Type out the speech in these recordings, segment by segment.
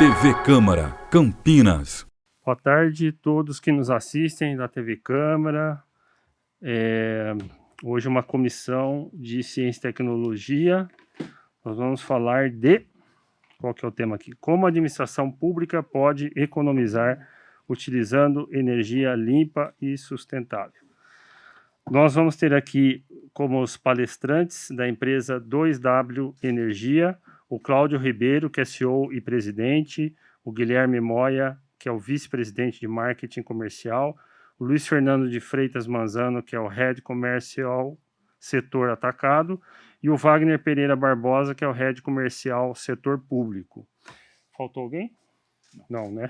TV Câmara, Campinas. Boa tarde a todos que nos assistem da TV Câmara. Hoje uma comissão de Ciência e Tecnologia. Nós vamos falar de... Qual que é o tema aqui? Como a administração pública pode economizar utilizando energia limpa e sustentável. Nós vamos ter aqui como os palestrantes da empresa 2W Energia, o Cláudio Ribeiro, que é CEO e presidente, o Guilherme Moya, que é o vice-presidente de marketing comercial, o Luiz Fernando de Freitas Manzano, que é o head comercial setor atacado, e o Wagner Pereira Barbosa, que é o head comercial setor público. Faltou alguém? Não, né?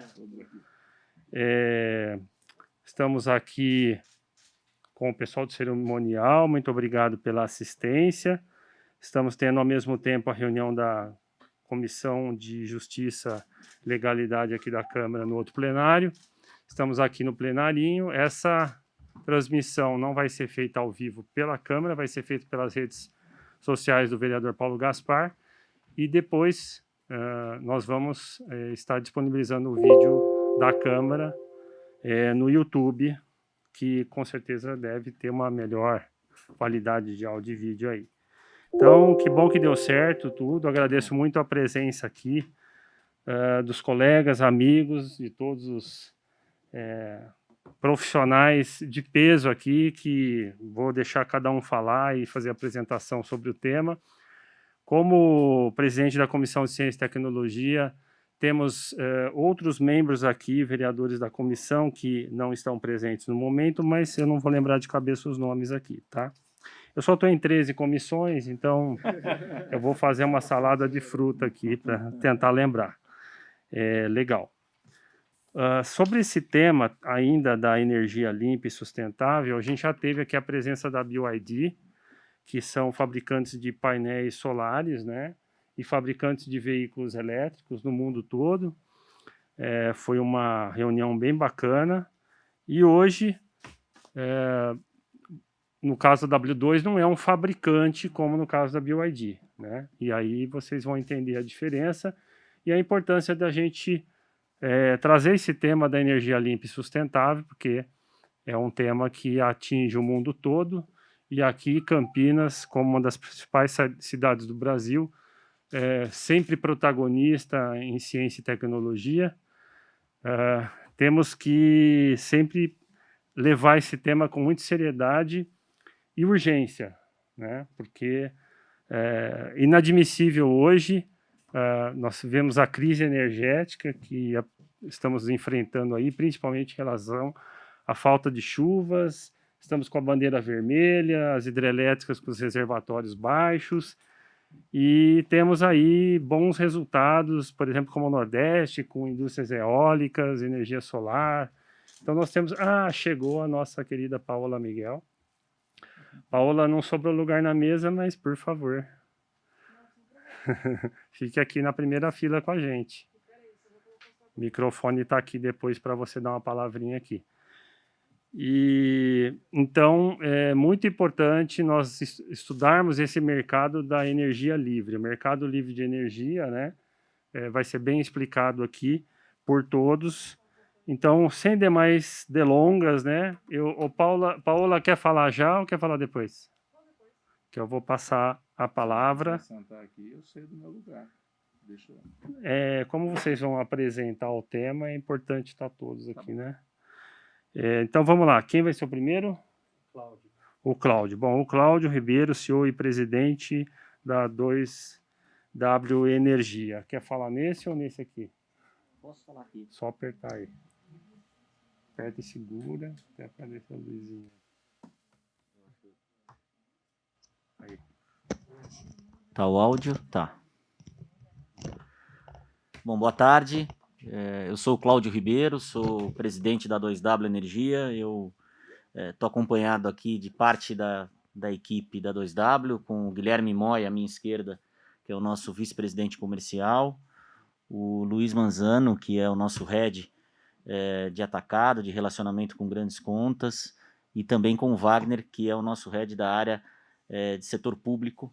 Estamos aqui com o pessoal do cerimonial, muito obrigado pela assistência. Estamos tendo ao mesmo tempo a reunião da Comissão de Justiça e Legalidade aqui da Câmara no outro plenário. Estamos aqui no plenarinho. Essa transmissão não vai ser feita ao vivo pela Câmara, vai ser feita pelas redes sociais do vereador Paulo Gaspar. E depois nós vamos estar disponibilizando o vídeo da Câmara no YouTube, que com certeza deve ter uma melhor qualidade de áudio e vídeo aí. Então, que bom que deu certo tudo. Agradeço muito a presença aqui dos colegas, amigos, de todos os profissionais de peso aqui, que vou deixar cada um falar e fazer a apresentação sobre o tema. Como presidente da Comissão de Ciência e Tecnologia, temos outros membros aqui, vereadores da comissão, que não estão presentes no momento, mas eu não vou lembrar de cabeça os nomes aqui, tá? Eu só estou em 13 comissões, então eu vou fazer uma salada de fruta aqui para tentar lembrar. Legal. Sobre esse tema ainda da energia limpa e sustentável, a gente já teve aqui a presença da BYD, que são fabricantes de painéis solares, né? E fabricantes de veículos elétricos no mundo todo. Foi uma reunião bem bacana. E hoje, no caso da W2, não é um fabricante como no caso da BYD, né? E aí vocês vão entender a diferença e a importância da gente trazer esse tema da energia limpa e sustentável, porque é um tema que atinge o mundo todo. E aqui, Campinas, como uma das principais cidades do Brasil, sempre protagonista em ciência e tecnologia, temos que sempre levar esse tema com muita seriedade e urgência, né? Porque é inadmissível hoje, nós vemos a crise energética que estamos enfrentando aí, principalmente em relação à falta de chuvas, estamos com a bandeira vermelha, as hidrelétricas com os reservatórios baixos, e temos aí bons resultados, por exemplo, como o Nordeste, com indústrias eólicas, energia solar. Então nós temos... chegou a nossa querida Paola Miguel. Paola, não sobrou lugar na mesa, mas por favor, fique aqui na primeira fila com a gente. O microfone está aqui depois para você dar uma palavrinha aqui. E então é muito importante nós estudarmos esse mercado da energia livre. O mercado livre de energia, né, vai ser bem explicado aqui por todos. Então, sem demais delongas, né, Paola quer falar já ou quer falar depois? Que eu vou passar a palavra. Se eu sentar aqui, eu sei do meu lugar. Deixa eu... Como vocês vão apresentar o tema, é importante estar todos aqui, né? Então, vamos lá. Quem vai ser o primeiro? Cláudio. O Cláudio. Bom, o Cláudio Ribeiro, CEO e presidente da 2W Energia. Quer falar nesse ou nesse aqui? Posso falar aqui. Só apertar aí. Aperta e segura até aparecer a luzinha. Aí. Tá o áudio? Tá. Bom, boa tarde. Eu sou o Cláudio Ribeiro, sou presidente da 2W Energia. Eu estou acompanhado aqui de parte da equipe da 2W, com o Guilherme Moya, à minha esquerda, que é o nosso vice-presidente comercial, o Luiz Manzano, que é o nosso head de atacado, de relacionamento com grandes contas, e também com o Wagner, que é o nosso head da área de setor público,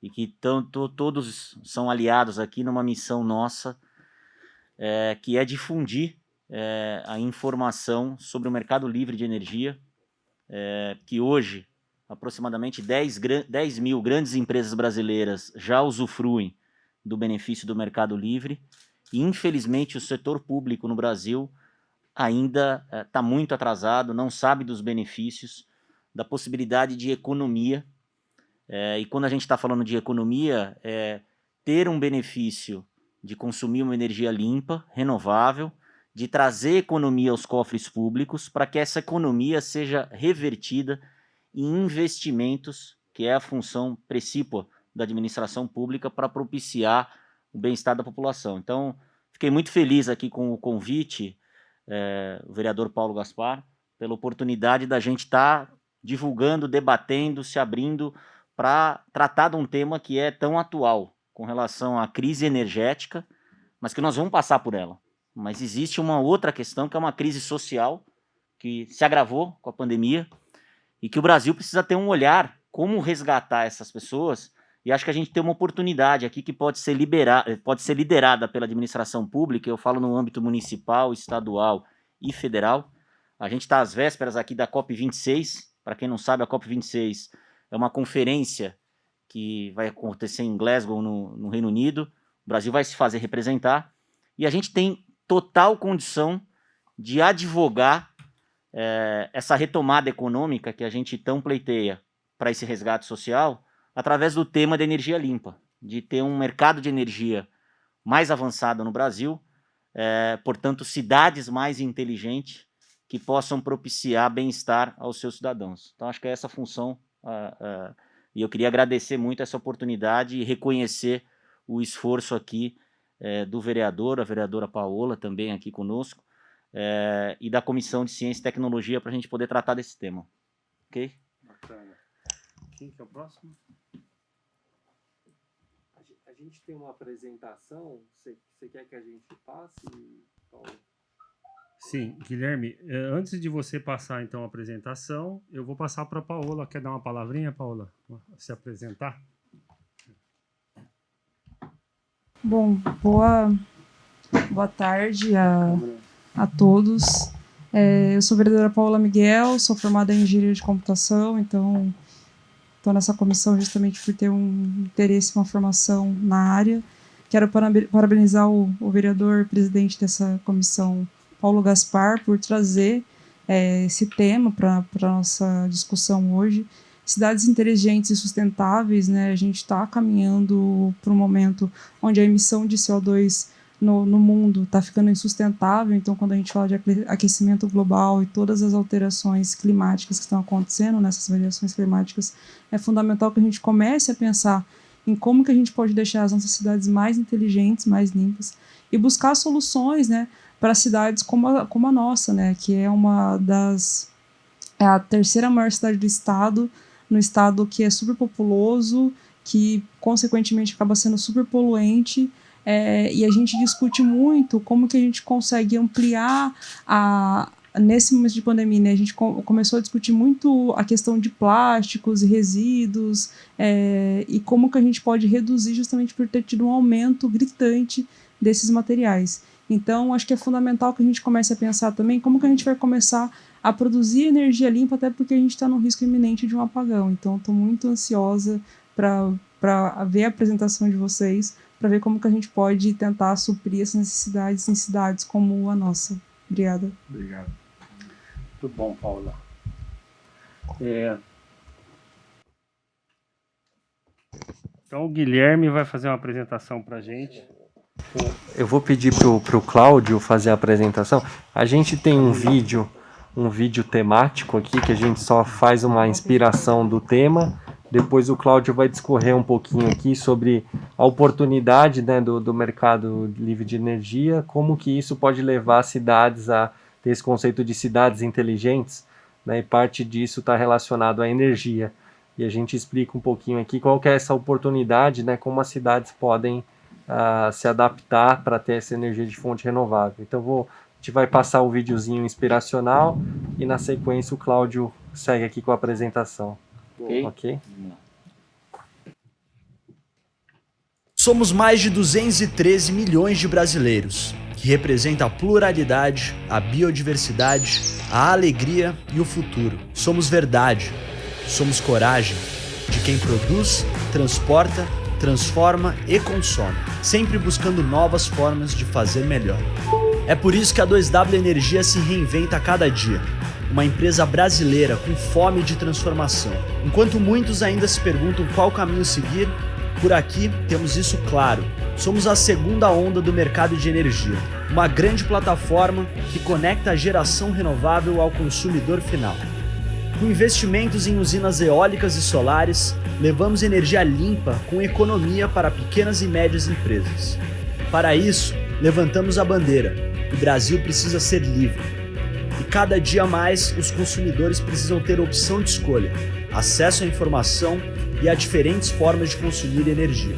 e que todos são aliados aqui numa missão nossa que é difundir a informação sobre o mercado livre de energia, que hoje aproximadamente 10 mil grandes empresas brasileiras já usufruem do benefício do mercado livre, e infelizmente o setor público no Brasil ainda está muito atrasado, não sabe dos benefícios, da possibilidade de economia, e quando a gente está falando de economia, ter um benefício de consumir uma energia limpa, renovável, de trazer economia aos cofres públicos, para que essa economia seja revertida em investimentos, que é a função precípua da administração pública para propiciar o bem-estar da população. Então, fiquei muito feliz aqui com o convite, o vereador Paulo Gaspar, pela oportunidade da gente estar divulgando, debatendo, se abrindo para tratar de um tema que é tão atual com relação à crise energética, mas que nós vamos passar por ela. Mas existe uma outra questão, que é uma crise social, que se agravou com a pandemia, e que o Brasil precisa ter um olhar como resgatar essas pessoas, e acho que a gente tem uma oportunidade aqui que pode ser liderada pela administração pública. Eu falo no âmbito municipal, estadual e federal. A gente está às vésperas aqui da COP26. Para quem não sabe, a COP26 é uma conferência que vai acontecer em Glasgow, no Reino Unido. O Brasil vai se fazer representar, e a gente tem total condição de advogar essa retomada econômica que a gente tão pleiteia para esse resgate social, através do tema da energia limpa, de ter um mercado de energia mais avançado no Brasil, portanto, cidades mais inteligentes que possam propiciar bem-estar aos seus cidadãos. Então, acho que é essa a função, e eu queria agradecer muito essa oportunidade e reconhecer o esforço aqui do vereador, a vereadora Paola também aqui conosco, e da Comissão de Ciência e Tecnologia, para a gente poder tratar desse tema. Ok? Bacana. Quem que é o próximo? A gente tem uma apresentação, você quer que a gente passe, Paulo? Sim, Guilherme, antes de você passar então a apresentação, eu vou passar para a Paola. Quer dar uma palavrinha, Paola? Se apresentar? Bom, boa tarde a todos. Eu sou a vereadora Paola Miguel, sou formada em Engenharia de Computação, então estou nessa comissão justamente por ter um interesse, uma formação na área. Quero parabenizar o vereador presidente dessa comissão, Paulo Gaspar, por trazer esse tema para a nossa discussão hoje. Cidades inteligentes e sustentáveis, né? A gente está caminhando para um momento onde a emissão de CO2 no mundo está ficando insustentável. Então, quando a gente fala de aquecimento global e todas as alterações climáticas que estão acontecendo nessas variações climáticas, é fundamental que a gente comece a pensar em como que a gente pode deixar as nossas cidades mais inteligentes, mais limpas, e buscar soluções, né, para cidades como a nossa, né, que é é a terceira maior cidade do estado, no estado que é superpopuloso, que consequentemente acaba sendo super poluente, e a gente discute muito como que a gente consegue ampliar nesse momento de pandemia, né, a gente começou a discutir muito a questão de plásticos e resíduos, e como que a gente pode reduzir justamente por ter tido um aumento gritante desses materiais. Então, acho que é fundamental que a gente comece a pensar também como que a gente vai começar a produzir energia limpa, até porque a gente está no risco iminente de um apagão. Então, estou muito ansiosa para ver a apresentação de vocês, para ver como que a gente pode tentar suprir essas necessidades em cidades como a nossa. Obrigada. Obrigado. Muito bom, Paula. Então, o Guilherme vai fazer uma apresentação para a gente. Eu vou pedir pro Cláudio fazer a apresentação. A gente tem um vídeo temático aqui, que a gente só faz uma inspiração do tema. Depois o Cláudio vai discorrer um pouquinho aqui sobre a oportunidade, né, do mercado livre de energia, como que isso pode levar as cidades a ter esse conceito de cidades inteligentes, né, e parte disso está relacionado à energia. E a gente explica um pouquinho aqui qual que é essa oportunidade, né, como as cidades podem se adaptar para ter essa energia de fonte renovável. Então a gente vai passar o videozinho inspiracional e na sequência o Cláudio segue aqui com a apresentação. Ok? Somos mais de 213 milhões de brasileiros. que representa a pluralidade, a biodiversidade, a alegria e o futuro. Somos verdade, somos coragem de quem produz, transporta, transforma e consome, sempre buscando novas formas de fazer melhor. É por isso que a 2W Energia se reinventa a cada dia. Uma empresa brasileira com fome de transformação. Enquanto muitos ainda se perguntam qual caminho seguir, por aqui temos isso claro. Somos a segunda onda do mercado de energia, uma grande plataforma que conecta a geração renovável ao consumidor final. Com investimentos em usinas eólicas e solares, levamos energia limpa com economia para pequenas e médias empresas. Para isso, levantamos a bandeira: o Brasil precisa ser livre. E cada dia mais, os consumidores precisam ter opção de escolha, acesso à informação e a diferentes formas de consumir energia.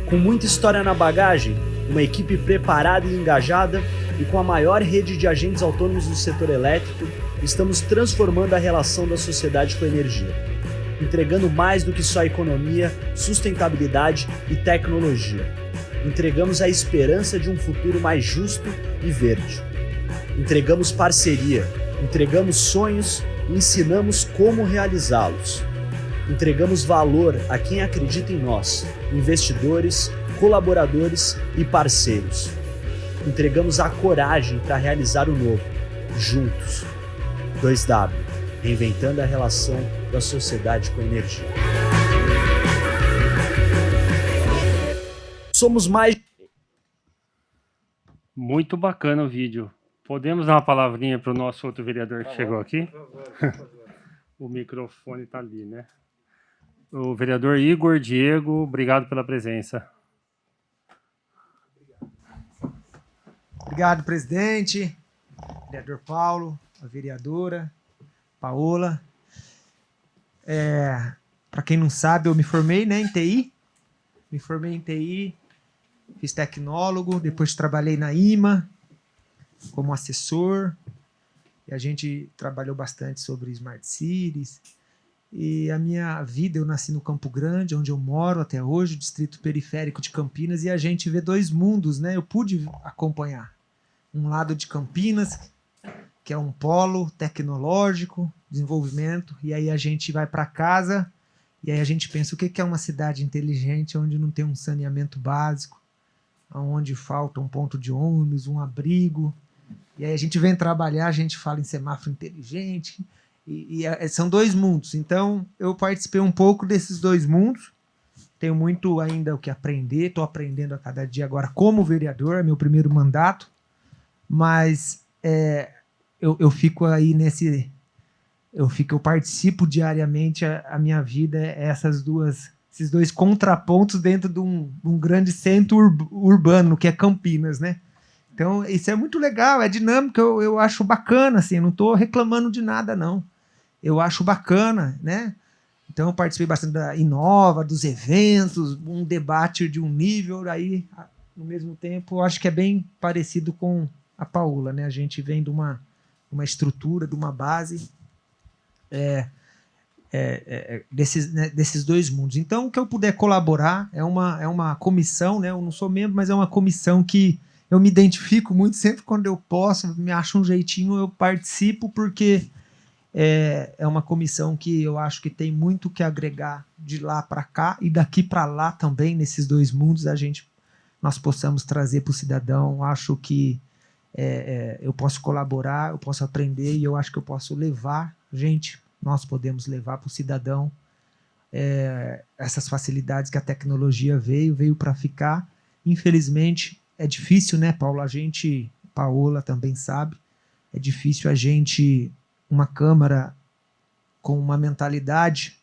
Com muita história na bagagem, uma equipe preparada e engajada e com a maior rede de agentes autônomos do setor elétrico, estamos transformando a relação da sociedade com a energia, entregando mais do que só economia, sustentabilidade e tecnologia. Entregamos a esperança de um futuro mais justo e verde. Entregamos parceria, entregamos sonhos e ensinamos como realizá-los. Entregamos valor a quem acredita em nós, investidores, colaboradores e parceiros. Entregamos a coragem para realizar o novo, juntos. 2W, reinventando a relação da sociedade com a energia. Somos mais... Muito bacana o vídeo. Podemos dar uma palavrinha para o nosso outro vereador que chegou aqui? O microfone está ali, né? O vereador Igor Diego, obrigado pela presença. Obrigado, presidente, vereador Paulo, a vereadora Paola. Para quem não sabe, eu me formei, né, em TI. Me formei em TI, fiz tecnólogo, depois trabalhei na IMA como assessor. E a gente trabalhou bastante sobre Smart Cities. E a minha vida, eu nasci no Campo Grande, onde eu moro até hoje, distrito periférico de Campinas, e a gente vê dois mundos, né? Eu pude acompanhar um lado de Campinas, que é um polo tecnológico, desenvolvimento, e aí a gente vai para casa, e aí a gente pensa, o que é uma cidade inteligente, onde não tem um saneamento básico, onde falta um ponto de ônibus, um abrigo, e aí a gente vem trabalhar, a gente fala em semáforo inteligente, e são dois mundos. Então eu participei um pouco desses dois mundos, tenho muito ainda o que aprender, estou aprendendo a cada dia agora como vereador, é meu primeiro mandato, mas eu fico aí nesse... Eu participo diariamente, a minha vida é esses dois contrapontos dentro de um grande centro urbano, que é Campinas, né? Então, isso é muito legal, é dinâmico, eu acho bacana, assim, eu não estou reclamando de nada, não. Eu acho bacana, né? Então, eu participei bastante da Inova, dos eventos, um debate de um nível, aí, no mesmo tempo, eu acho que é bem parecido com a Paola, né? A gente vem de uma estrutura, de uma base desses dois mundos. Então, o que eu puder colaborar é uma comissão, né? Eu não sou membro, mas é uma comissão que eu me identifico muito, sempre quando eu posso, me acho um jeitinho, eu participo, porque é uma comissão que eu acho que tem muito que agregar de lá para cá e daqui para lá também, nesses dois mundos, nós possamos trazer para o cidadão. Acho que eu posso colaborar, eu posso aprender e eu acho que eu posso levar, nós podemos levar para o cidadão essas facilidades que a tecnologia veio para ficar. Infelizmente, é difícil, né, Paulo? Paola também sabe, é difícil uma Câmara com uma mentalidade,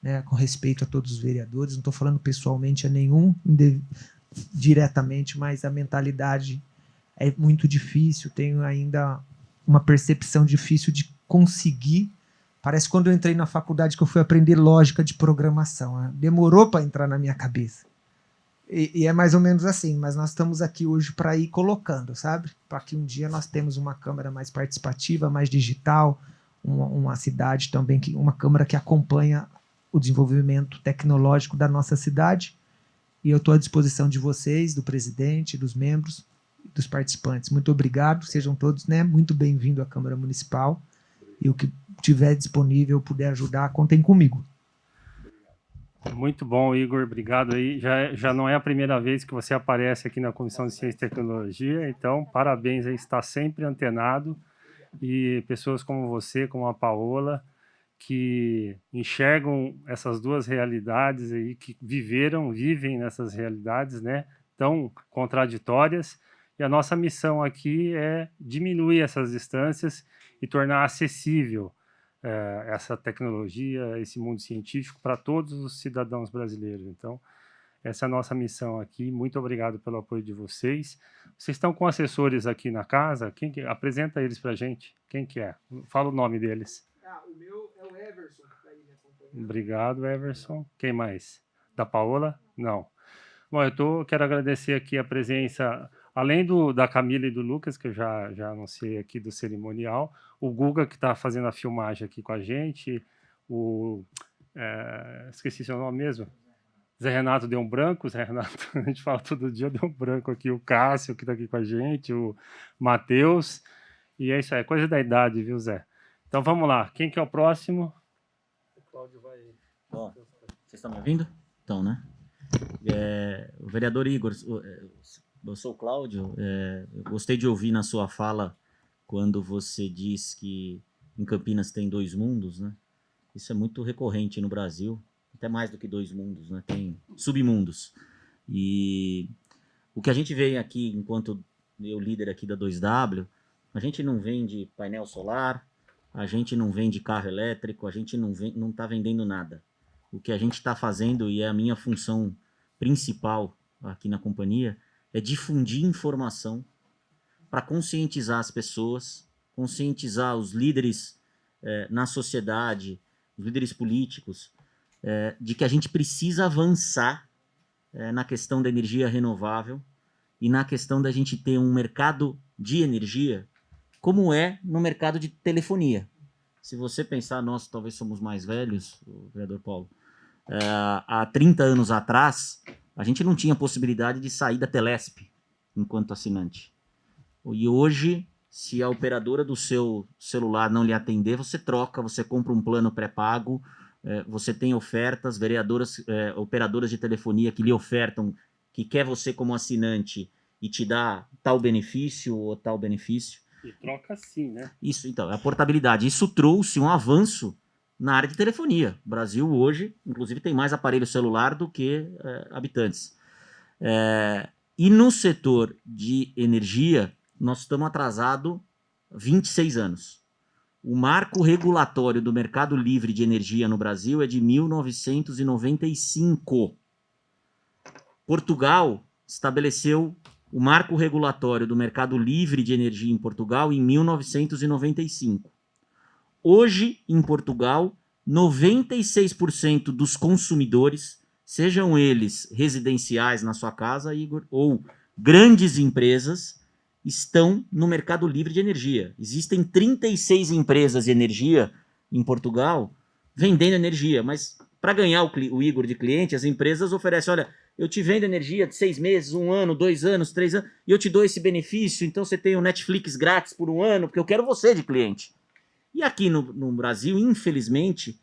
né, com respeito a todos os vereadores, não estou falando pessoalmente a nenhum, diretamente, mas a mentalidade é muito difícil, tenho ainda uma percepção difícil de conseguir. Parece quando eu entrei na faculdade que eu fui aprender lógica de programação, né? Demorou para entrar na minha cabeça. E é mais ou menos assim, mas nós estamos aqui hoje para ir colocando, sabe? Para que um dia nós temos uma Câmara mais participativa, mais digital, uma cidade também, uma Câmara que acompanha o desenvolvimento tecnológico da nossa cidade. E eu estou à disposição de vocês, do presidente, dos membros, dos participantes. Muito obrigado, sejam todos, né, muito bem-vindos à Câmara Municipal. E o que tiver disponível, puder ajudar, contem comigo. Muito bom, Igor, obrigado aí. Já não é a primeira vez que você aparece aqui na Comissão de Ciência e Tecnologia, então parabéns aí, está sempre antenado. E pessoas como você, como a Paola, que enxergam essas duas realidades aí, que vivem nessas realidades, né, tão contraditórias. E a nossa missão aqui é diminuir essas distâncias e tornar acessível essa tecnologia, esse mundo científico para todos os cidadãos brasileiros. Então, essa é a nossa missão aqui. Muito obrigado pelo apoio de vocês. Vocês estão com assessores aqui na casa? Apresenta eles para a gente. Quem que é? Fala o nome deles. O meu é o Everson, que está aí me acompanhando. Obrigado, Everson. Quem mais? Da Paola? Não. Bom, quero agradecer aqui a presença, além da Camila e do Lucas, que eu já anunciei aqui do cerimonial, o Guga, que está fazendo a filmagem aqui com a gente, esqueci seu nome mesmo? Zé Renato deu um branco, Zé Renato, a gente fala todo dia, deu um branco aqui, o Cássio, que está aqui com a gente, o Matheus, e é isso aí, coisa da idade, viu, Zé? Então vamos lá, quem que é o próximo? O Cláudio vai... Ó, vocês estão me ouvindo? Então, né? O vereador Igor, eu sou o Cláudio, eu gostei de ouvir na sua fala quando você diz que em Campinas tem 2 mundos, né? Isso é muito recorrente no Brasil, até mais do que 2 mundos, né? Tem submundos. E o que a gente vê aqui, enquanto eu líder aqui da 2W, a gente não vende painel solar, a gente não vende carro elétrico, a gente não está vendendo nada. O que a gente está fazendo, e é a minha função principal aqui na companhia, é difundir informação para conscientizar as pessoas, conscientizar os líderes na sociedade, os líderes políticos, de que a gente precisa avançar na questão da energia renovável e na questão da gente ter um mercado de energia como é no mercado de telefonia. Se você pensar, nós talvez somos mais velhos, o vereador Paulo, há 30 anos atrás, a gente não tinha possibilidade de sair da Telesp enquanto assinante. E hoje, se a operadora do seu celular não lhe atender, você troca, você compra um plano pré-pago, você tem ofertas, operadoras de telefonia que lhe ofertam, que quer você como assinante e te dá tal benefício ou tal benefício. E troca sim, né? Isso, então, é a portabilidade. Isso trouxe um avanço na área de telefonia. O Brasil hoje, inclusive, tem mais aparelho celular do que habitantes. E no setor de energia, nós estamos atrasados 26 anos. O marco regulatório do mercado livre de energia no Brasil é de 1995. Portugal estabeleceu o marco regulatório do mercado livre de energia em Portugal em 1995. Hoje, em Portugal, 96% dos consumidores, sejam eles residenciais na sua casa, Igor, ou grandes empresas, estão no mercado livre de energia. Existem 36 empresas de energia em Portugal vendendo energia, mas para ganhar o Igor de cliente, as empresas oferecem, olha, eu te vendo energia de 6 meses, 1 ano, 2 anos, 3 anos, e eu te dou esse benefício, então você tem o Netflix grátis por 1 ano, porque eu quero você de cliente. E aqui no Brasil, infelizmente,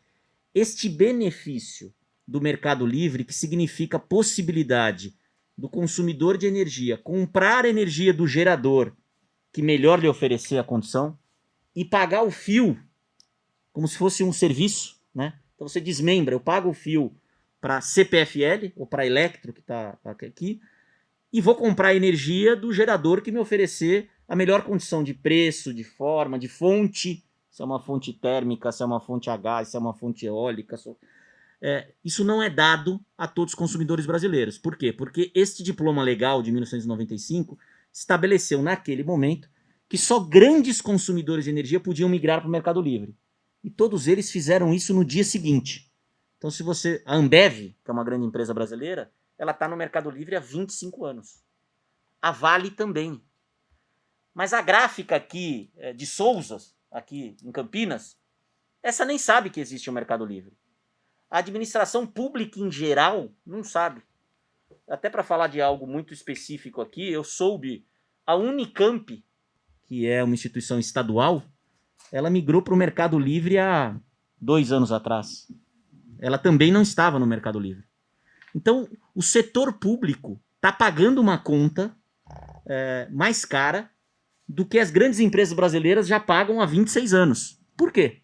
este benefício do mercado livre, que significa a possibilidade do consumidor de energia comprar energia do gerador que melhor lhe oferecer a condição e pagar o fio como se fosse um serviço, né? Então você desmembra, eu pago o fio para CPFL ou para Electro, que está aqui, e vou comprar a energia do gerador que me oferecer a melhor condição de preço, de forma, de fonte, se é uma fonte térmica, se é uma fonte a gás, se é uma fonte eólica. Isso não é dado a todos os consumidores brasileiros. Por quê? Porque este diploma legal de 1995 estabeleceu naquele momento que só grandes consumidores de energia podiam migrar para o Mercado Livre. E todos eles fizeram isso no dia seguinte. Então, a Ambev, que é uma grande empresa brasileira, ela está no Mercado Livre há 25 anos. A Vale também. Mas a gráfica aqui de Souza, aqui em Campinas, essa nem sabe que existe o Mercado Livre. A administração pública em geral não sabe. Até para falar de algo muito específico aqui, eu soube A Unicamp, que é uma instituição estadual, ela migrou para o Mercado Livre há 2 anos atrás. Ela também não estava no Mercado Livre. Então, o setor público está pagando uma conta mais cara do que as grandes empresas brasileiras já pagam há 26 anos. Por quê?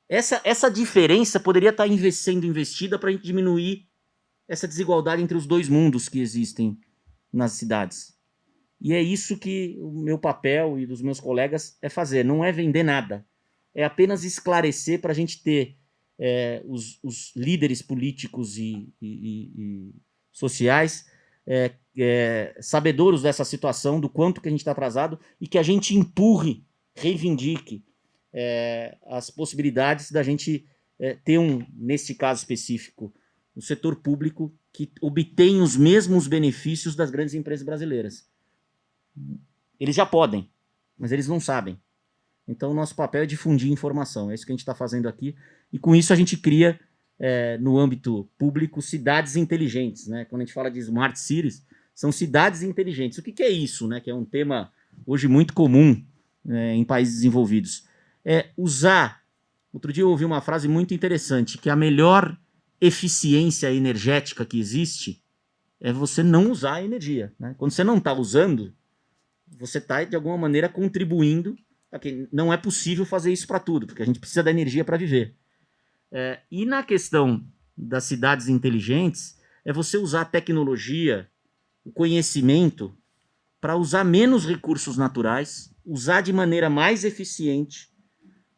Essa diferença poderia estar sendo investida para a gente diminuir essa desigualdade entre os dois mundos que existem nas cidades. E é isso que o meu papel e dos meus colegas é fazer. Não é vender nada. É apenas esclarecer para a gente ter os líderes políticos e sociais sabedouros dessa situação, do quanto que a gente está atrasado, e que a gente empurre, reivindique as possibilidades da gente ter nesse caso específico, um setor público que obtém os mesmos benefícios das grandes empresas brasileiras. Eles já podem, mas eles não sabem. Então o nosso papel é difundir informação, é isso que a gente está fazendo aqui, e com isso a gente cria, no âmbito público, cidades inteligentes, né? Quando a gente fala de Smart Cities, são cidades inteligentes. O que é isso, né? Que é um tema hoje muito comum em países desenvolvidos. Outro dia eu ouvi uma frase muito interessante, que a melhor eficiência energética que existe é você não usar a energia, né? Quando você não está usando, você está, de alguma maneira, contribuindo. Não é possível fazer isso para tudo, porque a gente precisa da energia para viver. E na questão das cidades inteligentes, é você usar a tecnologia, o conhecimento, para usar menos recursos naturais, usar de maneira mais eficiente,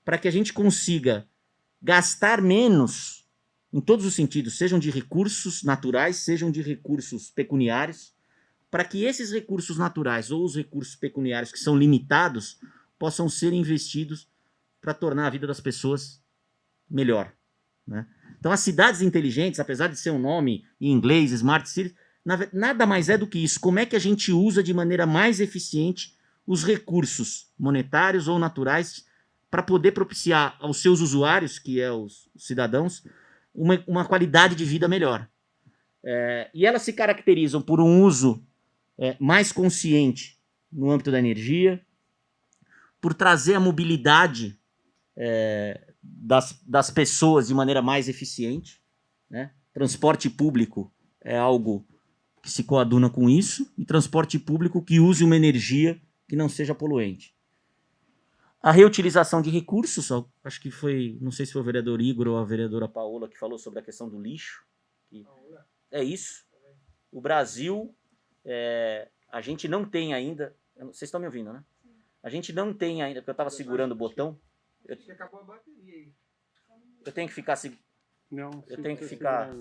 para que a gente consiga gastar menos, em todos os sentidos, sejam de recursos naturais, sejam de recursos pecuniários, para que esses recursos naturais ou os recursos pecuniários que são limitados possam ser investidos para tornar a vida das pessoas melhor, né? Então, as cidades inteligentes, apesar de ser um nome em inglês, Smart Cities, nada mais é do que isso. Como é que a gente usa de maneira mais eficiente os recursos monetários ou naturais para poder propiciar aos seus usuários, que é os cidadãos, uma qualidade de vida melhor. E elas se caracterizam por um uso mais consciente no âmbito da energia, por trazer a mobilidade das pessoas de maneira mais eficiente, né? Transporte público é algo que se coaduna com isso, e transporte público que use uma energia que não seja poluente. A reutilização de recursos, acho que foi, não sei se foi o vereador Igor ou a vereadora Paola que falou sobre a questão do lixo. É isso. O Brasil, a gente não tem ainda... Vocês estão me ouvindo, né? A gente não tem ainda, porque eu estava segurando o botão. Acabou a bateria aí. Eu tenho que ficar... Não, eu tenho que ficar...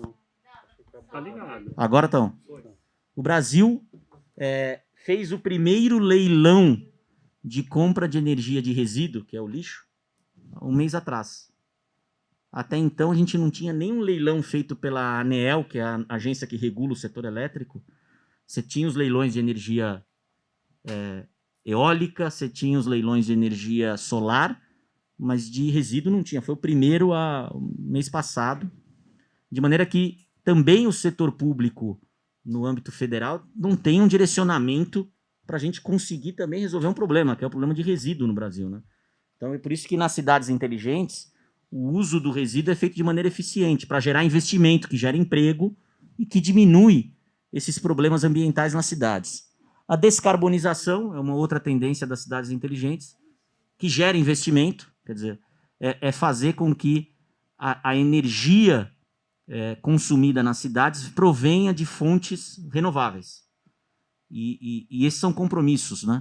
Tá ligado. Agora estão. O Brasil fez o primeiro leilão de compra de energia de resíduo, que é o lixo, um mês atrás. Até então a gente não tinha nenhum leilão feito pela ANEEL, que é a agência que regula o setor elétrico. Você tinha os leilões de energia eólica, você tinha os leilões de energia solar, mas de resíduo não tinha. Foi o primeiro mês passado, de maneira que também o setor público, no âmbito federal, não tem um direcionamento para a gente conseguir também resolver um problema, que é o problema de resíduo no Brasil, né? Então é por isso que nas cidades inteligentes, o uso do resíduo é feito de maneira eficiente, para gerar investimento, que gera emprego e que diminui esses problemas ambientais nas cidades. A descarbonização é uma outra tendência das cidades inteligentes, que gera investimento, quer dizer, é fazer com que a energia consumida nas cidades provenha de fontes renováveis. E esses são compromissos, né?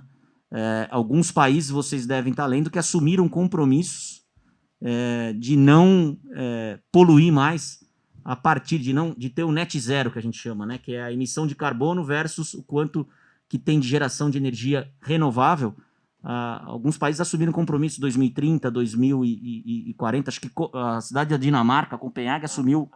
Alguns países, vocês devem estar lendo, que assumiram compromissos de não poluir mais a partir de ter o net zero, que a gente chama, né? Que é a emissão de carbono versus o quanto que tem de geração de energia renovável. Alguns países assumiram compromisso em 2030, 2040. Acho que a cidade da Dinamarca, Copenhague, assumiu...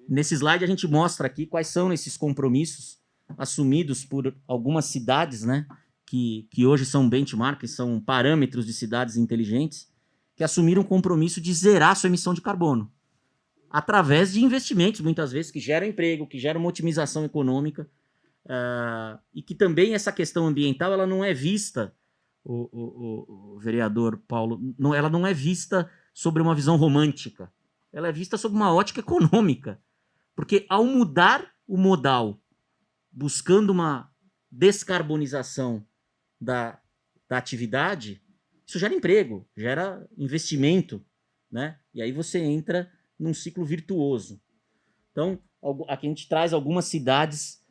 Nesse slide a gente mostra aqui quais são esses compromissos assumidos por algumas cidades, né, que hoje são benchmarks, são parâmetros de cidades inteligentes, que assumiram o compromisso de zerar sua emissão de carbono, através de investimentos, muitas vezes, que geram emprego, que geram uma otimização econômica. e que também essa questão ambiental ela não é vista, o vereador Paulo, ela não é vista sobre uma visão romântica, ela é vista sob uma ótica econômica, porque ao mudar o modal, buscando uma descarbonização da atividade, isso gera emprego, gera investimento, né? E aí você entra num ciclo virtuoso. Então, aqui a gente traz algumas cidades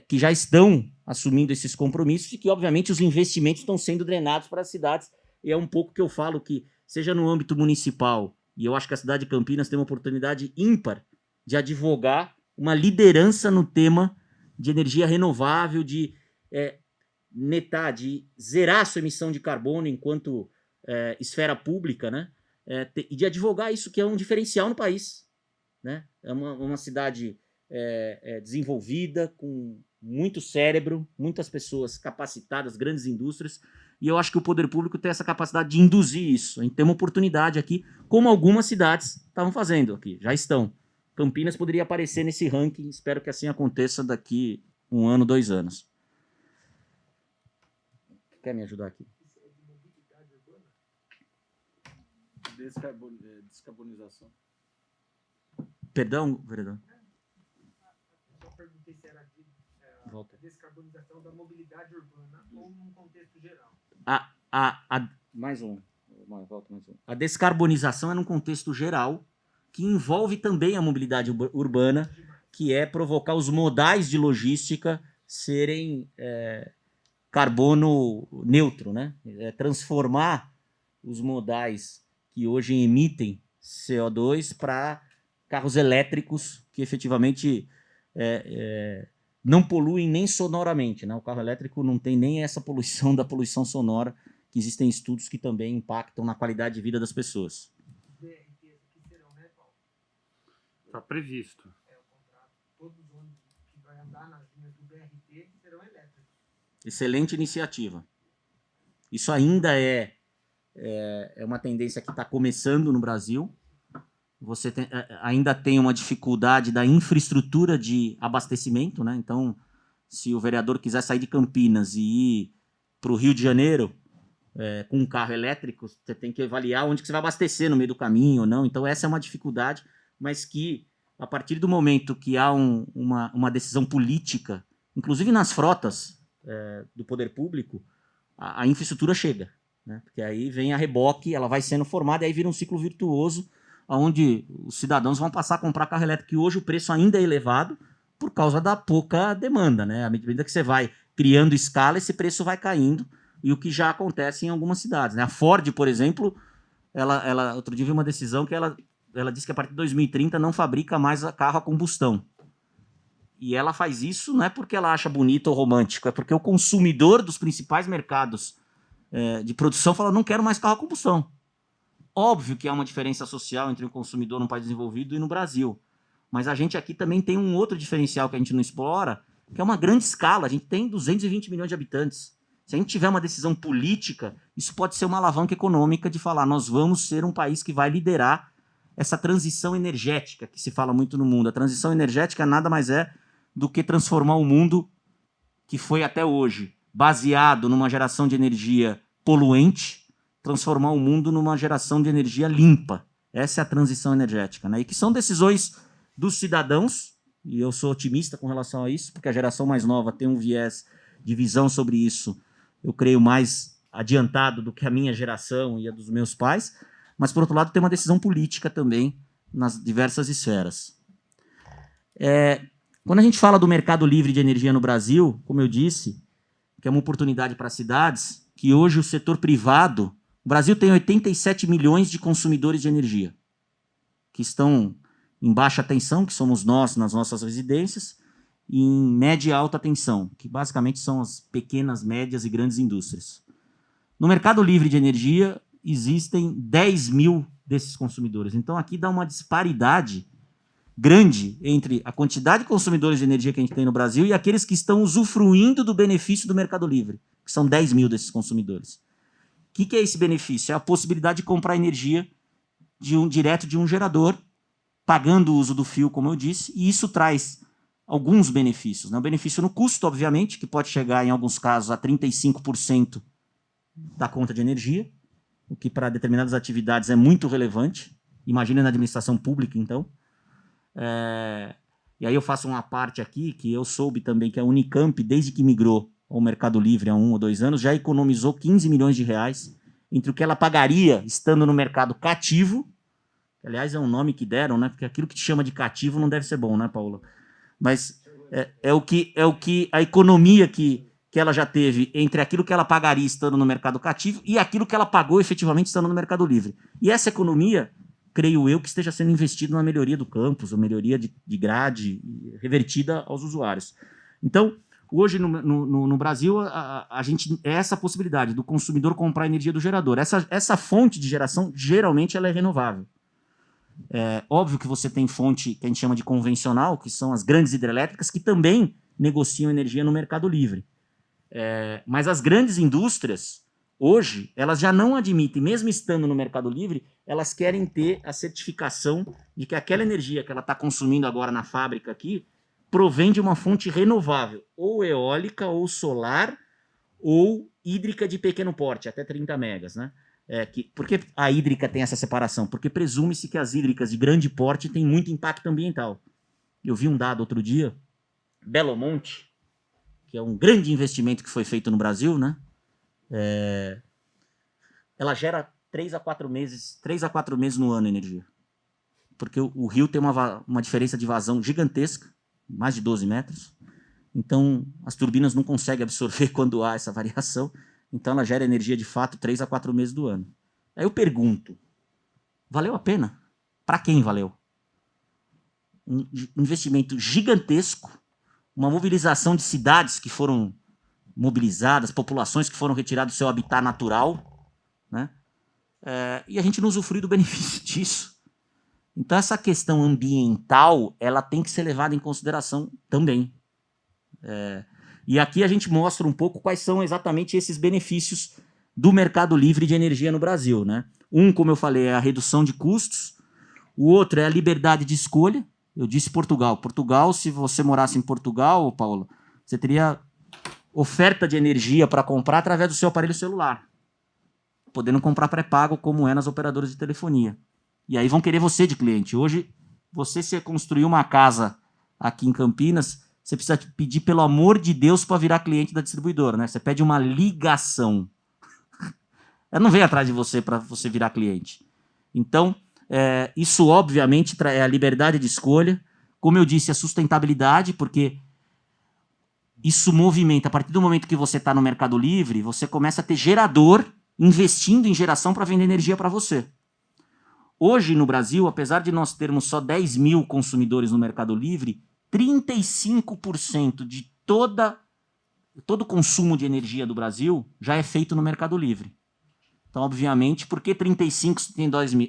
que já estão assumindo esses compromissos e que, obviamente, os investimentos estão sendo drenados para as cidades. E é um pouco que eu falo que, seja no âmbito municipal, e eu acho que a cidade de Campinas tem uma oportunidade ímpar de advogar uma liderança no tema de energia renovável, de netar, de zerar a sua emissão de carbono enquanto esfera pública, né? E de advogar isso, que é um diferencial no país, né? É uma cidade desenvolvida, com muito cérebro, muitas pessoas capacitadas, grandes indústrias, e eu acho que o poder público tem essa capacidade de induzir isso. A gente tem uma oportunidade aqui, como algumas cidades estavam fazendo aqui, já estão. Campinas poderia aparecer nesse ranking, espero que assim aconteça daqui 1 ano, 2 anos. Quer me ajudar aqui? Descarbonização. Perdão, vereador? Eu só perguntei se era Volta. descarbonização da mobilidade urbana ou num contexto geral. Mais um. Volta mais um. A descarbonização é num contexto geral que envolve também a mobilidade urbana, que é provocar os modais de logística serem carbono neutro, né? Transformar os modais que hoje emitem CO2 para carros elétricos que efetivamente não poluem nem sonoramente, né? O carro elétrico não tem nem essa poluição da poluição sonora, que existem estudos que também impactam na qualidade de vida das pessoas. Está previsto. Todos os ônibus que vai andar nas linhas do BRT serão elétricos. Excelente iniciativa. Isso ainda é uma tendência que está começando no Brasil. Você ainda tem uma dificuldade da infraestrutura de abastecimento, né? Então, se o vereador quiser sair de Campinas e ir para o Rio de Janeiro com um carro elétrico, você tem que avaliar onde que você vai abastecer no meio do caminho ou não. Então, essa é uma dificuldade, mas que, a partir do momento que há uma decisão política, inclusive nas frotas do poder público, a infraestrutura chega, né? Porque aí vem a reboque, ela vai sendo formada e aí vira um ciclo virtuoso, onde os cidadãos vão passar a comprar carro elétrico, e hoje o preço ainda é elevado por causa da pouca demanda, né? À medida que você vai criando escala, esse preço vai caindo, e o que já acontece em algumas cidades, né? A Ford, por exemplo, ela outro dia vi uma decisão que ela disse que a partir de 2030 não fabrica mais carro a combustão. E ela faz isso não é porque ela acha bonito ou romântico, é porque o consumidor dos principais mercados de produção fala, não quero mais carro a combustão. Óbvio que há uma diferença social entre o consumidor num país desenvolvido e no Brasil. Mas a gente aqui também tem um outro diferencial que a gente não explora, que é uma grande escala. A gente tem 220 milhões de habitantes. Se a gente tiver uma decisão política, isso pode ser uma alavanca econômica de falar, nós vamos ser um país que vai liderar essa transição energética que se fala muito no mundo. A transição energética nada mais é do que transformar o mundo que foi até hoje baseado numa geração de energia poluente, transformar o mundo numa geração de energia limpa. Essa é a transição energética, né? E que são decisões dos cidadãos, e eu sou otimista com relação a isso, porque a geração mais nova tem um viés de visão sobre isso, eu creio, mais adiantado do que a minha geração e a dos meus pais, mas, por outro lado, tem uma decisão política também nas diversas esferas. Quando a gente fala do mercado livre de energia no Brasil, como eu disse, que é uma oportunidade para as cidades, que hoje o setor privado... O Brasil tem 87 milhões de consumidores de energia, que estão em baixa tensão, que somos nós nas nossas residências, e em média e alta tensão, que basicamente são as pequenas, médias e grandes indústrias. No mercado livre de energia, existem 10 mil desses consumidores. Então, aqui dá uma disparidade grande entre a quantidade de consumidores de energia que a gente tem no Brasil e aqueles que estão usufruindo do benefício do mercado livre, que são 10 mil desses consumidores. O que é esse benefício? É a possibilidade de comprar energia direto de um gerador, pagando o uso do fio, como eu disse, e isso traz alguns benefícios, né? O benefício no custo, obviamente, que pode chegar, em alguns casos, a 35% da conta de energia, o que para determinadas atividades é muito relevante. Imagina na administração pública, então. E aí eu faço uma parte aqui, que eu soube também que a Unicamp, desde que migrou ao Mercado Livre há 1 ou 2 anos, já economizou 15 milhões de reais entre o que ela pagaria estando no mercado cativo, que, aliás, é um nome que deram, né? Porque aquilo que te chama de cativo não deve ser bom, né, Paula? Mas é o que a economia que ela já teve entre aquilo que ela pagaria estando no mercado cativo e aquilo que ela pagou efetivamente estando no Mercado Livre. E essa economia, creio eu, que esteja sendo investido na melhoria do campus, ou melhoria de grade revertida aos usuários. Então, hoje no Brasil, a gente é essa possibilidade do consumidor comprar energia do gerador. Essa fonte de geração, geralmente, ela é renovável. É óbvio que você tem fonte que a gente chama de convencional, que são as grandes hidrelétricas, que também negociam energia no Mercado Livre. Mas as grandes indústrias, hoje, elas já não admitem, mesmo estando no Mercado Livre, elas querem ter a certificação de que aquela energia que ela está consumindo agora na fábrica aqui provém de uma fonte renovável, ou eólica, ou solar, ou hídrica de pequeno porte, até 30 megas, né? Por que a hídrica tem essa separação? Porque presume-se que as hídricas de grande porte têm muito impacto ambiental. Eu vi um dado outro dia, Belo Monte, que é um grande investimento que foi feito no Brasil, né? Ela gera 3 a 4 meses no ano energia. Porque o rio tem uma diferença de vazão gigantesca, mais de 12 metros. Então, as turbinas não conseguem absorver quando há essa variação. Então, ela gera energia, de fato, 3 a 4 meses do ano. Aí eu pergunto, valeu a pena? Para quem valeu? Um investimento gigantesco, uma mobilização de cidades que foram mobilizadas, populações que foram retiradas do seu habitat natural, né? E a gente não usufrui do benefício disso. Então, essa questão ambiental, ela tem que ser levada em consideração também. E aqui a gente mostra um pouco quais são exatamente esses benefícios do Mercado Livre de energia no Brasil, né? Um, como eu falei, é a redução de custos. O outro é a liberdade de escolha. Eu disse Portugal. Portugal, se você morasse em Portugal, Paulo, você teria oferta de energia para comprar através do seu aparelho celular, podendo comprar pré-pago, como é nas operadoras de telefonia. E aí vão querer você de cliente. Hoje, se construir uma casa aqui em Campinas, você precisa pedir, pelo amor de Deus, para virar cliente da distribuidora, né? Você pede uma ligação. Ela não vem atrás de você para você virar cliente. Então, isso obviamente é a liberdade de escolha. Como eu disse, a sustentabilidade, porque isso movimenta. A partir do momento que você está no Mercado Livre, você começa a ter gerador investindo em geração para vender energia para você. Hoje, no Brasil, apesar de nós termos só 10 mil consumidores no Mercado Livre, 35% de todo o consumo de energia do Brasil já é feito no Mercado Livre. Então, obviamente, por que 35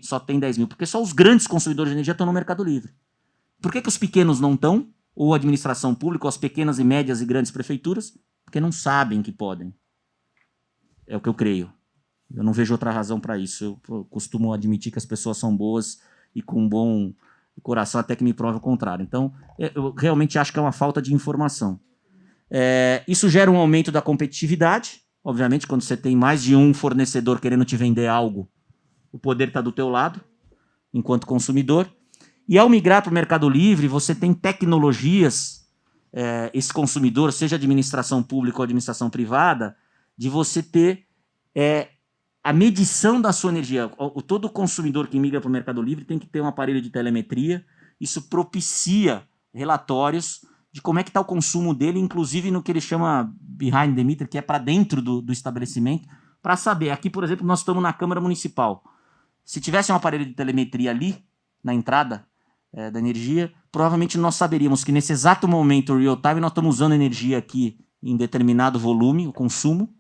só tem 10 mil? Porque só os grandes consumidores de energia estão no Mercado Livre. Por que os pequenos não estão? Ou a administração pública, ou as pequenas e médias e grandes prefeituras? Porque não sabem que podem. É o que eu creio. Eu não vejo outra razão para isso. Eu costumo admitir que as pessoas são boas e com bom coração, até que me prove o contrário. Então, eu realmente acho que é uma falta de informação. Isso gera um aumento da competitividade. Obviamente, quando você tem mais de um fornecedor querendo te vender algo, o poder está do teu lado, enquanto consumidor. E ao migrar para o Mercado Livre, você tem tecnologias, esse consumidor, seja administração pública ou administração privada, de você ter a medição da sua energia. Todo consumidor que migra para o Mercado Livre tem que ter um aparelho de telemetria. Isso propicia relatórios de como é que está o consumo dele, inclusive no que ele chama behind the meter, que é para dentro do estabelecimento, para saber. Aqui, por exemplo, nós estamos na Câmara Municipal. Se tivesse um aparelho de telemetria ali, na entrada da energia, provavelmente nós saberíamos que nesse exato momento, real time, nós estamos usando energia aqui em determinado volume, o consumo,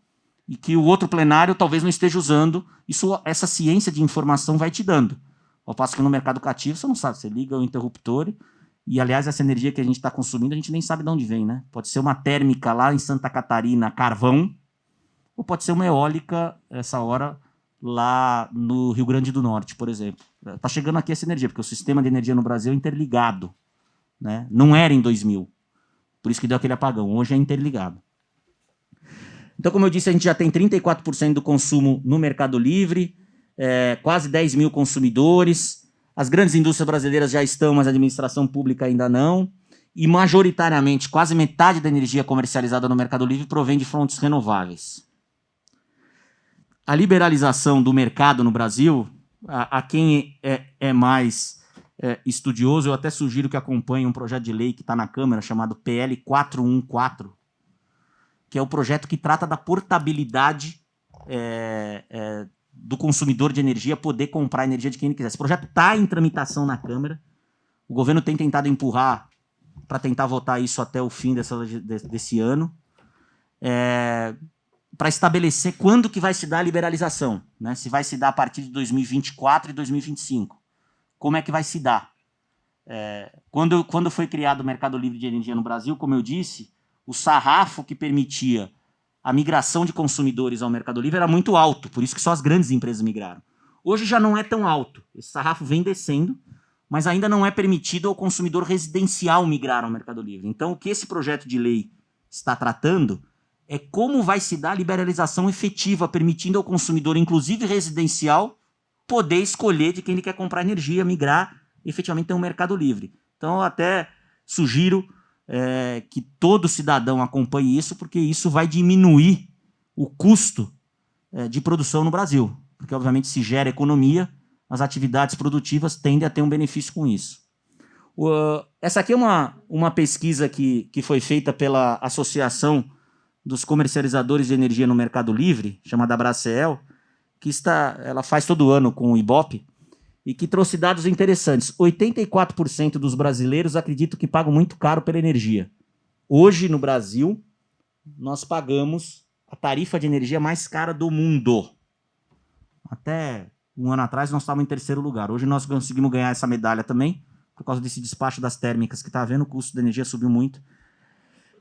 e que o outro plenário talvez não esteja usando. Essa ciência de informação vai te dando. Ao passo que no mercado cativo você não sabe, você liga o interruptor e, aliás, essa energia que a gente está consumindo, a gente nem sabe de onde vem, né? Pode ser uma térmica lá em Santa Catarina, carvão, ou pode ser uma eólica, essa hora, lá no Rio Grande do Norte, por exemplo. Está chegando aqui essa energia, porque o sistema de energia no Brasil é interligado, né? Não era em 2000. Por isso que deu aquele apagão. Hoje é interligado. Então, como eu disse, a gente já tem 34% do consumo no Mercado Livre, quase 10 mil consumidores. As grandes indústrias brasileiras já estão, mas a administração pública ainda não. E, majoritariamente, quase metade da energia comercializada no Mercado Livre provém de fontes renováveis. A liberalização do mercado no Brasil, a quem é mais estudioso, eu até sugiro que acompanhe um projeto de lei que está na Câmara, chamado PL 414, que é o projeto que trata da portabilidade do consumidor de energia poder comprar energia de quem ele quiser. Esse projeto está em tramitação na Câmara. O governo tem tentado empurrar para tentar votar isso até o fim desse ano, para estabelecer quando que vai se dar a liberalização, né? Se vai se dar a partir de 2024 e 2025. Como é que vai se dar? Quando foi criado o Mercado Livre de Energia no Brasil, como eu disse, o sarrafo que permitia a migração de consumidores ao Mercado Livre era muito alto, por isso que só as grandes empresas migraram. Hoje já não é tão alto, esse sarrafo vem descendo, mas ainda não é permitido ao consumidor residencial migrar ao Mercado Livre. Então, o que esse projeto de lei está tratando é como vai se dar a liberalização efetiva, permitindo ao consumidor, inclusive residencial, poder escolher de quem ele quer comprar energia, migrar e efetivamente ter um Mercado Livre. Então, eu até sugiro que todo cidadão acompanhe isso, porque isso vai diminuir o custo de produção no Brasil. Porque, obviamente, se gera economia, as atividades produtivas tendem a ter um benefício com isso. Essa aqui é uma pesquisa que foi feita pela Associação dos Comercializadores de Energia no Mercado Livre, chamada Abraceel, ela faz todo ano com o Ibope, e que trouxe dados interessantes. 84% dos brasileiros acreditam que pagam muito caro pela energia. Hoje, no Brasil, nós pagamos a tarifa de energia mais cara do mundo. Até um ano atrás, nós estávamos em terceiro lugar. Hoje nós conseguimos ganhar essa medalha também, por causa desse despacho das térmicas que está havendo, o custo da energia subiu muito.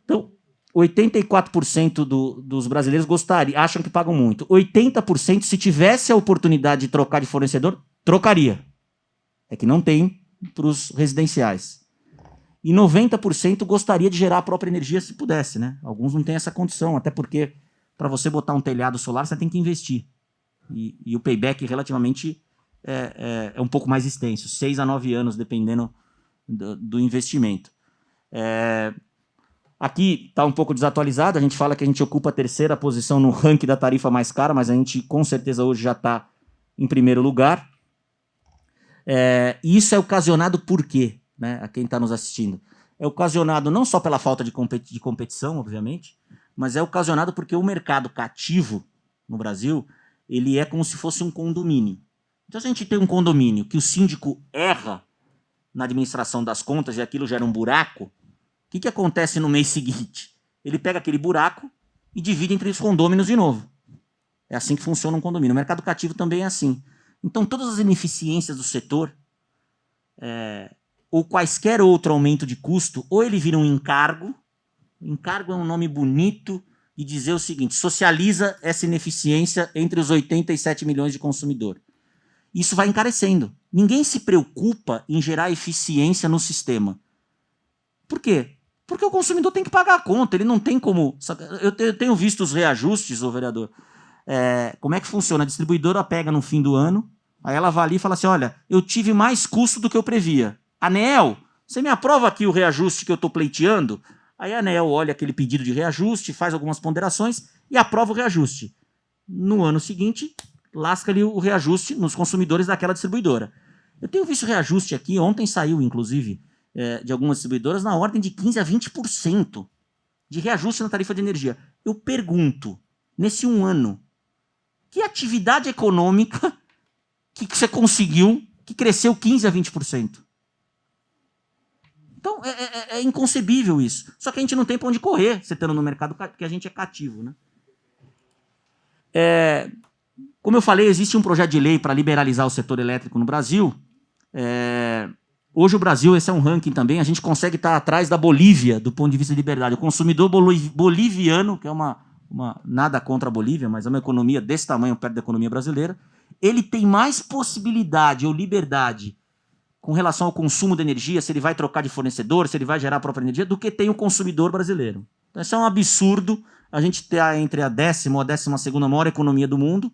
Então, 84% dos brasileiros acham que pagam muito. 80%, se tivesse a oportunidade de trocar de fornecedor, trocaria. É que não tem para os residenciais. E 90% gostaria de gerar a própria energia se pudesse, né? Alguns não têm essa condição, até porque para você botar um telhado solar, você tem que investir. E o payback relativamente é um pouco mais extenso, 6 a 9 anos, dependendo do investimento. Aqui está um pouco desatualizado, a gente fala que a gente ocupa a terceira posição no ranking da tarifa mais cara, mas a gente com certeza hoje já está em primeiro lugar. E isso é ocasionado por quê, né, a quem está nos assistindo? É ocasionado não só pela falta de competição, obviamente, mas é ocasionado porque o mercado cativo no Brasil, ele é como se fosse um condomínio. Então, se a gente tem um condomínio que o síndico erra na administração das contas e aquilo gera um buraco, o que acontece no mês seguinte? Ele pega aquele buraco e divide entre os condôminos de novo. É assim que funciona um condomínio. O mercado cativo também é assim. Então, todas as ineficiências do setor, ou quaisquer outro aumento de custo, ou ele vira um encargo. Encargo é um nome bonito de dizer o seguinte: socializa essa ineficiência entre os 87 milhões de consumidores. Isso vai encarecendo. Ninguém se preocupa em gerar eficiência no sistema. Por quê? Porque o consumidor tem que pagar a conta, ele não tem como... Eu tenho visto os reajustes, ô vereador. Como é que funciona? A distribuidora pega no fim do ano, aí ela vai ali e fala assim: olha, eu tive mais custo do que eu previa. ANEEL, você me aprova aqui o reajuste que eu estou pleiteando? Aí a ANEEL olha aquele pedido de reajuste, faz algumas ponderações e aprova o reajuste. No ano seguinte, lasca-lhe o reajuste nos consumidores daquela distribuidora. Eu tenho visto reajuste aqui, ontem saiu, inclusive, de algumas distribuidoras, na ordem de 15% a 20% de reajuste na tarifa de energia. Eu pergunto, nesse um ano, que atividade econômica que você conseguiu que cresceu 15% a 20%? Então, é inconcebível isso. Só que a gente não tem para onde correr, você estando no mercado, porque a gente é cativo, né? Como eu falei, existe um projeto de lei para liberalizar o setor elétrico no Brasil. Hoje o Brasil, esse é um ranking também, a gente consegue estar atrás da Bolívia, do ponto de vista de liberdade. O consumidor boliviano, que é nada contra a Bolívia, mas é uma economia desse tamanho perto da economia brasileira, ele tem mais possibilidade ou liberdade com relação ao consumo de energia, se ele vai trocar de fornecedor, se ele vai gerar a própria energia, do que tem o consumidor brasileiro. Então, isso é um absurdo a gente ter entre a 10ª ou a 12ª maior economia do mundo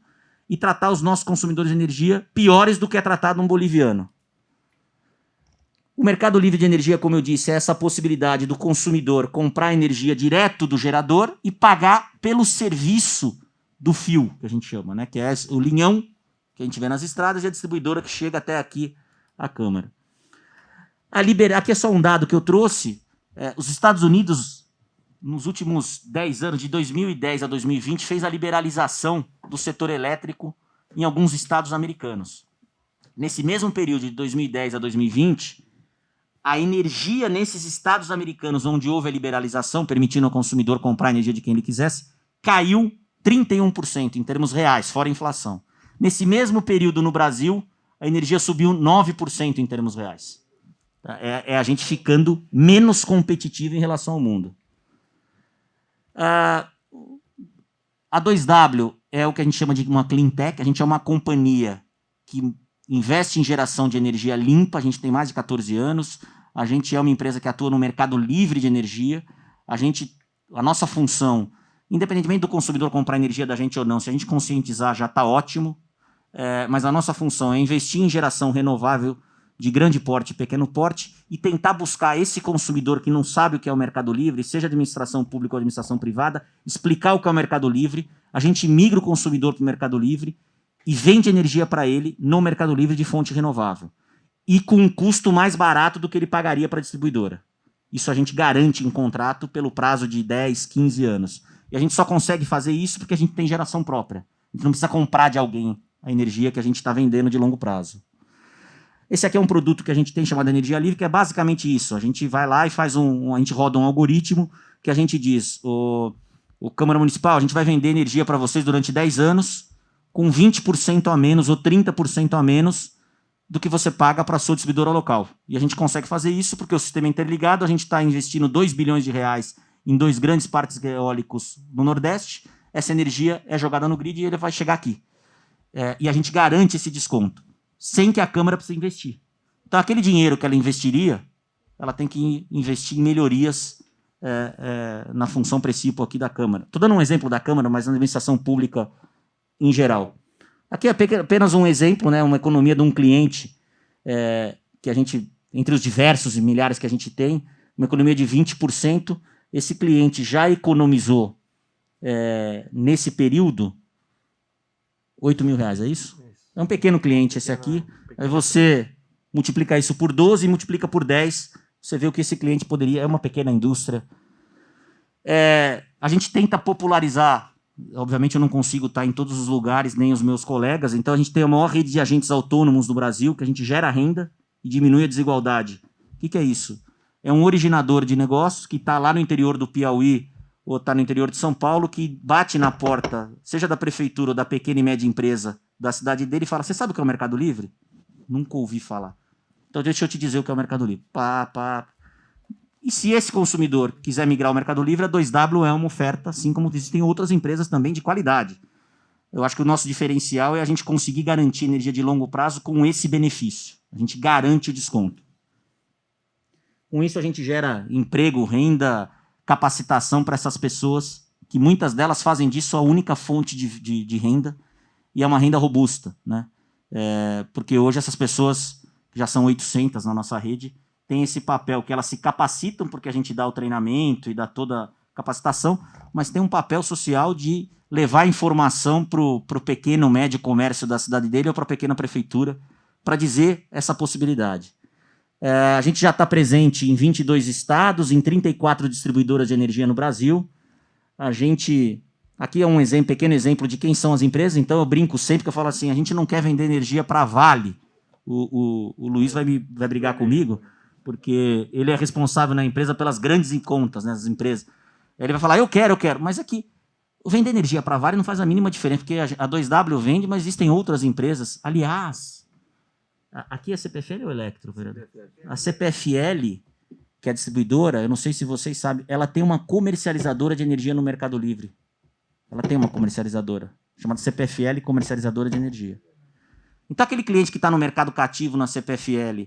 e tratar os nossos consumidores de energia piores do que é tratado um boliviano. O mercado livre de energia, como eu disse, é essa possibilidade do consumidor comprar energia direto do gerador e pagar pelo serviço do fio, que a gente chama, né? Que é o linhão que a gente vê nas estradas e a distribuidora que chega até aqui à Câmara. Aqui é só um dado que eu trouxe. Os Estados Unidos, nos últimos 10 anos, de 2010 a 2020, fez a liberalização do setor elétrico em alguns estados americanos. Nesse mesmo período de 2010 a 2020, a energia nesses estados americanos onde houve a liberalização, permitindo ao consumidor comprar a energia de quem ele quisesse, caiu 31% em termos reais, fora a inflação. Nesse mesmo período no Brasil, a energia subiu 9% em termos reais. É a gente ficando menos competitivo em relação ao mundo. A 2W é o que a gente chama de uma clean tech. A gente é uma companhia que investe em geração de energia limpa. A gente tem mais de 14 anos. A gente é uma empresa que atua no mercado livre de energia. A nossa função, independentemente do consumidor comprar energia da gente ou não, se a gente conscientizar já está ótimo. Mas a nossa função é investir em geração renovável de grande porte e pequeno porte e tentar buscar esse consumidor que não sabe o que é o mercado livre, seja administração pública ou administração privada, explicar o que é o mercado livre. A gente migra o consumidor para o mercado livre e vende energia para ele no mercado livre de fonte renovável. E com um custo mais barato do que ele pagaria para a distribuidora. Isso a gente garante em contrato pelo prazo de 10, 15 anos. E a gente só consegue fazer isso porque a gente tem geração própria. A gente não precisa comprar de alguém a energia que a gente está vendendo de longo prazo. Esse aqui é um produto que a gente tem chamado Energia Livre, que é basicamente isso. A gente vai lá e a gente roda um algoritmo que a gente diz, o Câmara Municipal, a gente vai vender energia para vocês durante 10 anos com 20% a menos ou 30% a menos do que você paga para a sua distribuidora local. E a gente consegue fazer isso porque o sistema é interligado, a gente está investindo 2 bilhões de reais em 2 grandes parques eólicos no Nordeste, essa energia é jogada no grid e ele vai chegar aqui. E a gente garante esse desconto, sem que a Câmara precise investir. Então, aquele dinheiro que ela investiria, ela tem que investir em melhorias na função principal aqui da Câmara. Estou dando um exemplo da Câmara, mas na administração pública em geral. Aqui é apenas um exemplo, né, uma economia de um cliente que a gente, entre os diversos e milhares que a gente tem, uma economia de 20%. Esse cliente já economizou, nesse período, R$8.000, é isso? É um pequeno cliente esse aqui. Aí você multiplica isso por 12 e multiplica por 10. Você vê o que esse cliente poderia... É uma pequena indústria. A gente tenta popularizar. Obviamente eu não consigo estar em todos os lugares, nem os meus colegas. Então a gente tem a maior rede de agentes autônomos do Brasil, que a gente gera renda e diminui a desigualdade. O que é isso? É um originador de negócios que está lá no interior do Piauí ou está no interior de São Paulo, que bate na porta, seja da prefeitura ou da pequena e média empresa da cidade dele e fala, você sabe o que é o Mercado Livre? Nunca ouvi falar. Então deixa eu te dizer o que é o Mercado Livre. E se esse consumidor quiser migrar ao Mercado Livre, a 2W é uma oferta, assim como existem outras empresas também de qualidade. Eu acho que o nosso diferencial é a gente conseguir garantir energia de longo prazo com esse benefício. A gente garante o desconto. Com isso a gente gera emprego, renda, capacitação para essas pessoas, que muitas delas fazem disso a única fonte de renda, e é uma renda robusta, né? Porque hoje essas pessoas, que já são 800 na nossa rede, têm esse papel que elas se capacitam, porque a gente dá o treinamento e dá toda a capacitação, mas tem um papel social de levar informação para o pequeno, médio comércio da cidade dele ou para a pequena prefeitura, para dizer essa possibilidade. A gente já está presente em 22 estados, em 34 distribuidoras de energia no Brasil. Aqui é um pequeno exemplo de quem são as empresas, então eu brinco sempre que eu falo assim, a gente não quer vender energia para a Vale. O Luiz vai brigar comigo, porque ele é responsável na empresa pelas grandes contas, né, das empresas. Ele vai falar, eu quero, mas aqui, vender energia para a Vale não faz a mínima diferença, porque a 2W vende, mas existem outras empresas. Aliás, aqui é CPFL ou Electro, vereador? A CPFL, que é a distribuidora, eu não sei se vocês sabem, ela tem uma comercializadora de energia no Mercado Livre. Ela tem uma comercializadora, chamada CPFL Comercializadora de Energia. Então aquele cliente que está no mercado cativo na CPFL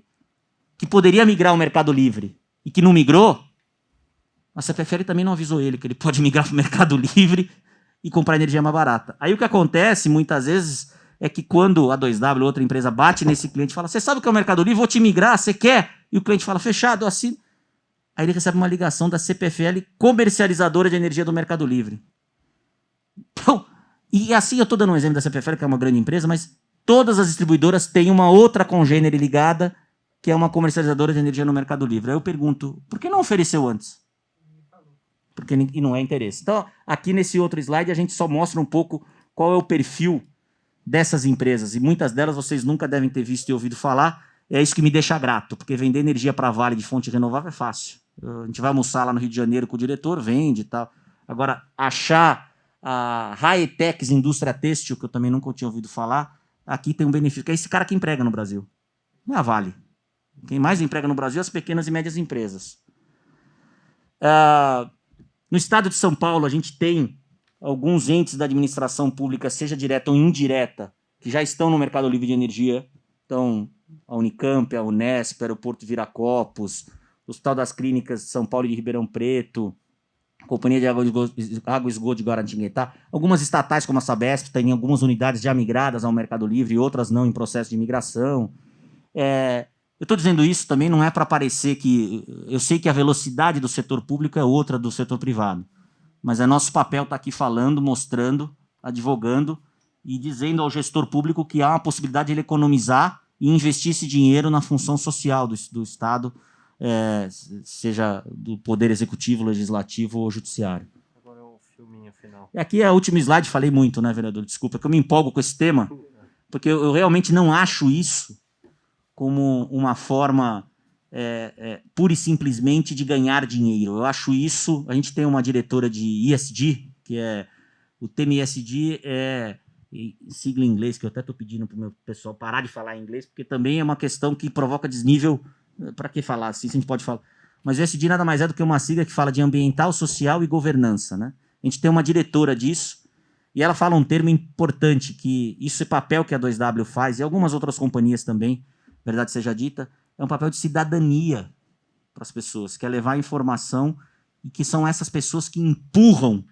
que poderia migrar ao Mercado Livre e que não migrou, a CPFL também não avisou ele que ele pode migrar para o Mercado Livre e comprar energia mais barata. Aí o que acontece, muitas vezes, é que quando a 2W, outra empresa, bate nesse cliente e fala, você sabe o que é o Mercado Livre? Vou te migrar, você quer? E o cliente fala, fechado, eu assino. Aí ele recebe uma ligação da CPFL, comercializadora de energia do Mercado Livre. Então, e assim eu estou dando um exemplo da CPFL, que é uma grande empresa, mas todas as distribuidoras têm uma outra congênere ligada, que é uma comercializadora de energia no Mercado Livre. Aí eu pergunto, por que não ofereceu antes? Porque e não é interesse. Então, aqui nesse outro slide, a gente só mostra um pouco qual é o perfil dessas empresas. E muitas delas vocês nunca devem ter visto e ouvido falar. É isso que me deixa grato, porque vender energia para Vale de fonte renovável é fácil. A gente vai almoçar lá no Rio de Janeiro com o diretor, vende e tal. Agora, achar a Hightex Indústria Têxtil, que eu também nunca tinha ouvido falar, aqui tem um benefício, que é esse cara que emprega no Brasil. Não é a Vale. Quem mais emprega no Brasil é as pequenas e médias empresas. No estado de São Paulo, a gente tem alguns entes da administração pública, seja direta ou indireta, que já estão no Mercado Livre de Energia. Então, a Unicamp, a Unesp, o Aeroporto Viracopos, o Hospital das Clínicas de São Paulo e de Ribeirão Preto, a Companhia de Água e Esgoto de Guaratinguetá. Algumas estatais, como a Sabesp, têm algumas unidades já migradas ao Mercado Livre e outras não em processo de migração. Eu estou dizendo isso também não é para parecer que... Eu sei que a velocidade do setor público é outra do setor privado, mas é nosso papel estar aqui falando, mostrando, advogando e dizendo ao gestor público que há uma possibilidade de ele economizar e investir esse dinheiro na função social do Estado, seja do Poder Executivo, Legislativo ou Judiciário. Agora é o filminho final. E aqui é o último slide, falei muito, né, vereador? Desculpa, que eu me empolgo com esse tema, porque eu realmente não acho isso como uma forma pura e simplesmente de ganhar dinheiro. Eu acho isso... A gente tem uma diretora de ESG, que é... O tema ESG é sigla em inglês, que eu até estou pedindo para o meu pessoal parar de falar em inglês, porque também é uma questão que provoca desnível. Para que falar assim, se a gente pode falar? Mas o ESG nada mais é do que uma sigla que fala de ambiental, social e governança, né? A gente tem uma diretora disso, e ela fala um termo importante, que isso é papel que a 2W faz, e algumas outras companhias também, verdade seja dita, é um papel de cidadania para as pessoas, que é levar informação, e que são essas pessoas que empurram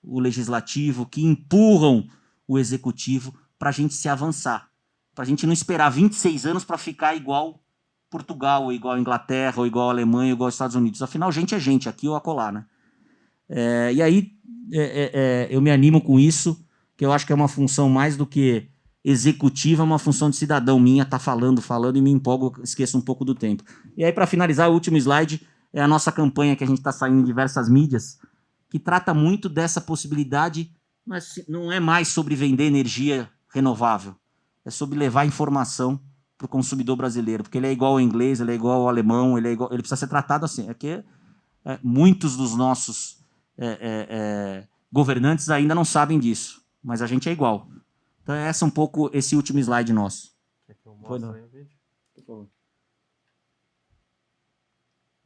o legislativo, que empurram o executivo para a gente se avançar, para a gente não esperar 26 anos para ficar igual Portugal, ou igual a Inglaterra, ou igual a Alemanha, ou igual aos Estados Unidos. Afinal, gente é gente, aqui ou acolá, né? E aí eu me animo com isso, que eu acho que é uma função mais do que executiva, é uma função de cidadão minha, tá falando, e me empolgo, esqueço um pouco do tempo. E aí, para finalizar, o último slide é a nossa campanha que a gente está saindo em diversas mídias, que trata muito dessa possibilidade, mas não é mais sobre vender energia renovável, é sobre levar informação para o consumidor brasileiro, porque ele é igual ao inglês, ele é igual ao alemão, ele precisa ser tratado assim. Muitos dos nossos governantes ainda não sabem disso, mas a gente é igual. Então é um pouco esse último slide nosso. Quer que eu mostre aí o vídeo? Por favor.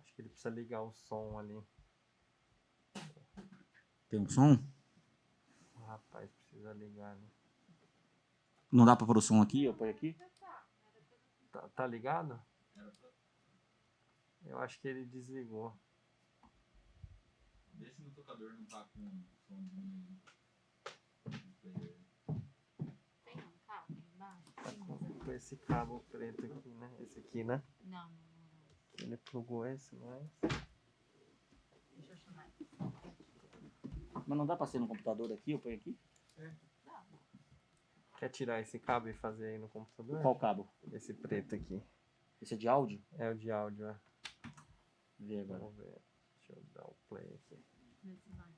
Acho que ele precisa ligar o som ali. Tem um som? Rapaz, precisa ligar, né? Não dá para pôr o som aqui? Eu ponho aqui? Tá ligado? Eu acho que ele desligou. Vê se no tocador não tá com som de... Tá com esse cabo preto aqui, né? Esse aqui, né? Não. Ele plugou esse, não é? Deixa eu chamar. Mas não dá para ser no computador aqui? Eu ponho aqui? Quer tirar esse cabo e fazer aí no computador? Qual cabo? Esse preto aqui. Esse é de áudio? É o de áudio, é. Vê agora. Vamos ver. Deixa eu dar o play aqui. Nesse vai.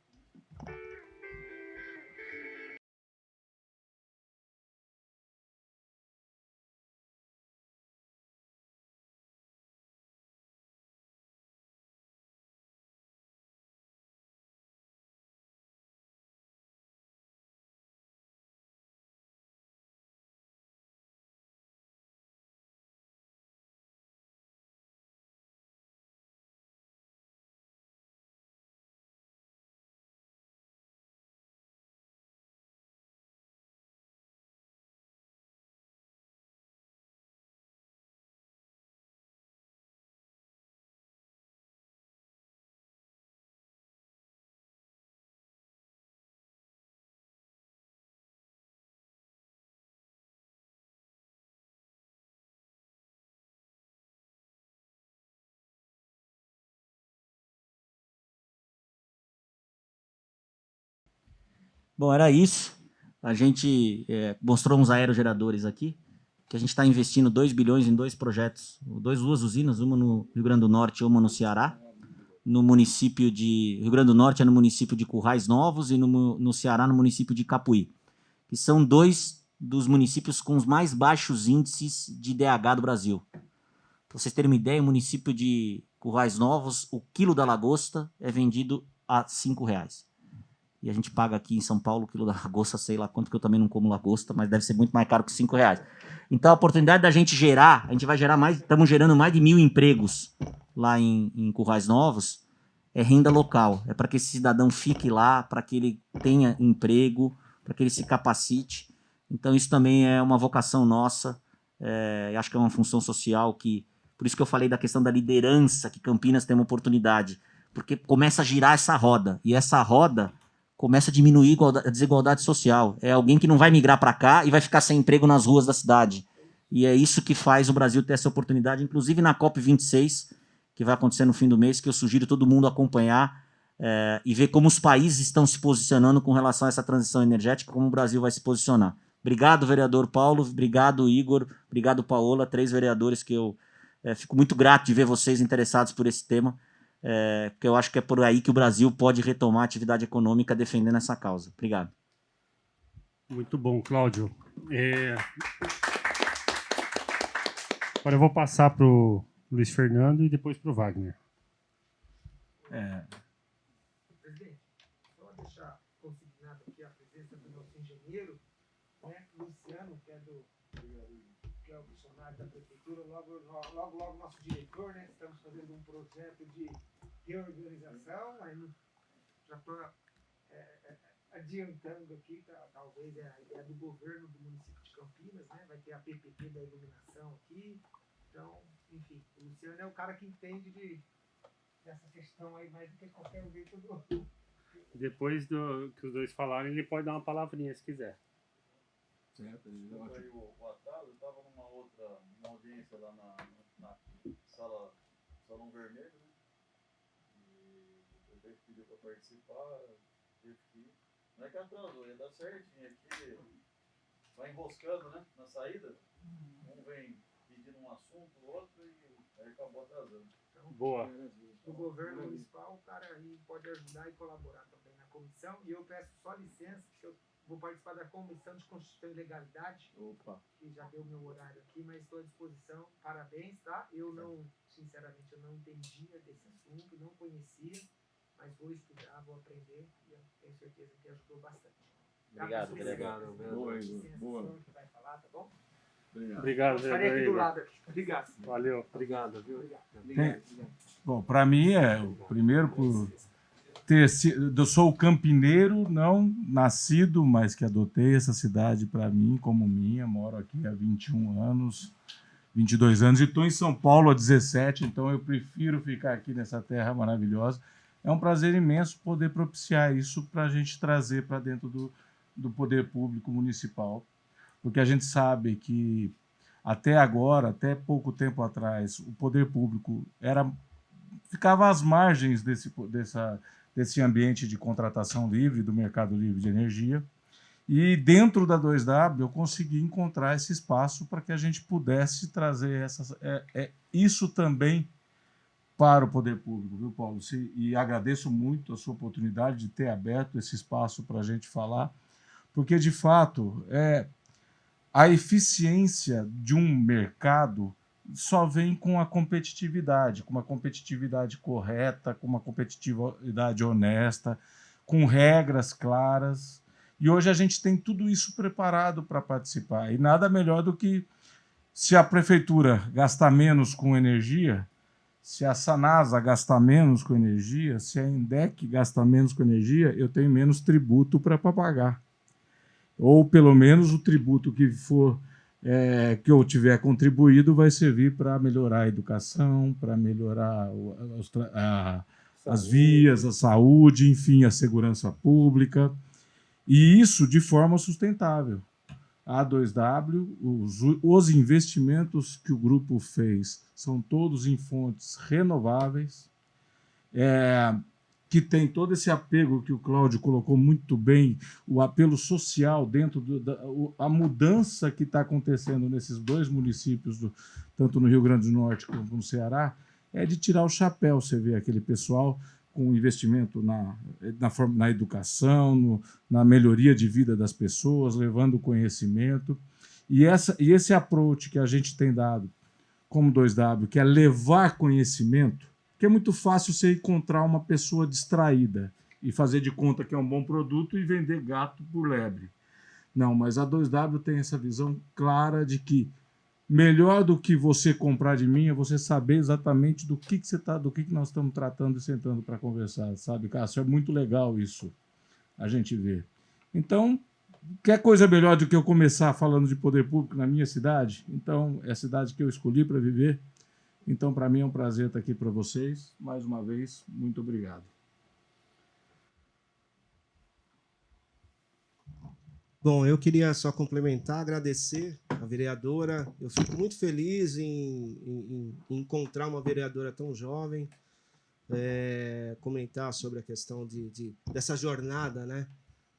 Bom, era isso. A gente mostrou uns aerogeradores aqui, que a gente está investindo 2 bilhões em 2 projetos, duas usinas, uma no Rio Grande do Norte e uma no Ceará. No município de... Rio Grande do Norte é no município de Currais Novos e no Ceará no município de Capuí, que são 2 dos municípios com os mais baixos índices de DH do Brasil. Para vocês terem uma ideia, o município de Currais Novos, o quilo da lagosta é vendido a R$ 5,00. E a gente paga aqui em São Paulo o quilo da lagosta, sei lá quanto, que eu também não como lagosta, mas deve ser muito mais caro que R$ 5,00. Então a oportunidade da gente gerar, a gente vai gerar mais, estamos gerando mais de 1.000 empregos lá em Currais Novos, é renda local. É para que esse cidadão fique lá, para que ele tenha emprego, para que ele se capacite. Então isso também é uma vocação nossa, acho que é uma função social que... Por isso que eu falei da questão da liderança, que Campinas tem uma oportunidade, porque começa a girar essa roda, e essa roda começa a diminuir a desigualdade social. É alguém que não vai migrar para cá e vai ficar sem emprego nas ruas da cidade. E é isso que faz o Brasil ter essa oportunidade, inclusive na COP26, que vai acontecer no fim do mês, que eu sugiro todo mundo acompanhar e ver como os países estão se posicionando com relação a essa transição energética, como o Brasil vai se posicionar. Obrigado, vereador Paulo, obrigado, Igor, obrigado, Paola, 3 vereadores que eu fico muito grato de ver vocês interessados por esse tema, porque eu acho que é por aí que o Brasil pode retomar a atividade econômica defendendo essa causa. Obrigado. Muito bom, Cláudio. Agora eu vou passar para o Luiz Fernando e depois para o Wagner. Presidente, só deixar consignado aqui a presença do nosso engenheiro, né, Luciano, que é o funcionário da prefeitura, logo nosso diretor, né? Estamos fazendo um projeto de reorganização, aí já estou adiantando aqui, talvez é a ideia do governo do município de Campinas, né? Vai ter a PPP da iluminação aqui, então, enfim, o Luciano é o cara que entende dessa questão aí mais do que qualquer jeito do... Depois que os dois falarem, ele pode dar uma palavrinha se quiser. Certo, aí o atraso, eu estava numa audiência lá na Salão Vermelho, né? E o prefeito pediu para participar, teve que ir. Não é que atrasou, ia dar certinho aqui, vai enroscando, né, na saída. Um vem pedindo um assunto, o outro, e aí acabou atrasando. Então, Boa. o governo municipal, o cara aí pode ajudar e colaborar também na comissão. E eu peço só licença, que eu vou participar da comissão de Constituição e Legalidade. Opa. Que já deu meu horário aqui, mas estou à disposição. Parabéns, tá? Eu não, sinceramente, eu não entendia desse assunto, não conhecia, mas vou estudar, vou aprender e eu tenho certeza que ajudou bastante. Obrigado, vereador. Boa. Que vai falar, tá bom? Obrigado, Estarei aqui do vereador. lado aqui. Obrigado. Valeu. Obrigado, viu? Obrigado. Bom, para mim primeiro por ter sido, eu sou campineiro, não nascido, mas que adotei essa cidade para mim como minha, moro aqui há 21 anos, 22 anos e estou em São Paulo há 17, então eu prefiro ficar aqui nessa terra maravilhosa. É um prazer imenso poder propiciar isso para a gente trazer para dentro do poder público municipal, porque a gente sabe que até agora, até pouco tempo atrás, o poder público ficava às margens desse ambiente de contratação livre, do mercado livre de energia, e dentro da 2W eu consegui encontrar esse espaço para que a gente pudesse trazer isso também para o poder público, viu, Paulo? E agradeço muito a sua oportunidade de ter aberto esse espaço para a gente falar, porque, de fato, a eficiência de um mercado só vem com a competitividade, com uma competitividade correta, com uma competitividade honesta, com regras claras. E hoje a gente tem tudo isso preparado para participar. E nada melhor do que, se a prefeitura gastar menos com energia, se a Sanasa gastar menos com energia, se a Indec gastar menos com energia, eu tenho menos tributo para pagar. Ou, pelo menos, o tributo que for que eu tiver contribuído vai servir para melhorar a educação, para melhorar as vias, a saúde, enfim, a segurança pública. E isso de forma sustentável. A 2W, os investimentos que o grupo fez são todos em fontes renováveis, que tem todo esse apego que o Cláudio colocou muito bem, o apelo social dentro a mudança que está acontecendo nesses dois municípios, tanto no Rio Grande do Norte como no Ceará, é de tirar o chapéu. Você vê aquele pessoal com investimento na educação, na melhoria de vida das pessoas, levando conhecimento. E esse approach que a gente tem dado como 2W, que é levar conhecimento, que é muito fácil você encontrar uma pessoa distraída e fazer de conta que é um bom produto e vender gato por lebre. Não, mas a 2W tem essa visão clara de que melhor do que você comprar de mim é você saber exatamente do que nós estamos tratando e sentando para conversar, sabe, Cássio? É muito legal isso, a gente vê. Então, quer coisa melhor do que eu começar falando de poder público na minha cidade? Então, é a cidade que eu escolhi para viver. Então, para mim é um prazer estar aqui para vocês. Mais uma vez, muito obrigado. Bom, eu queria só complementar, agradecer a vereadora. Eu fico muito feliz em encontrar uma vereadora tão jovem, comentar sobre a questão dessa jornada, né?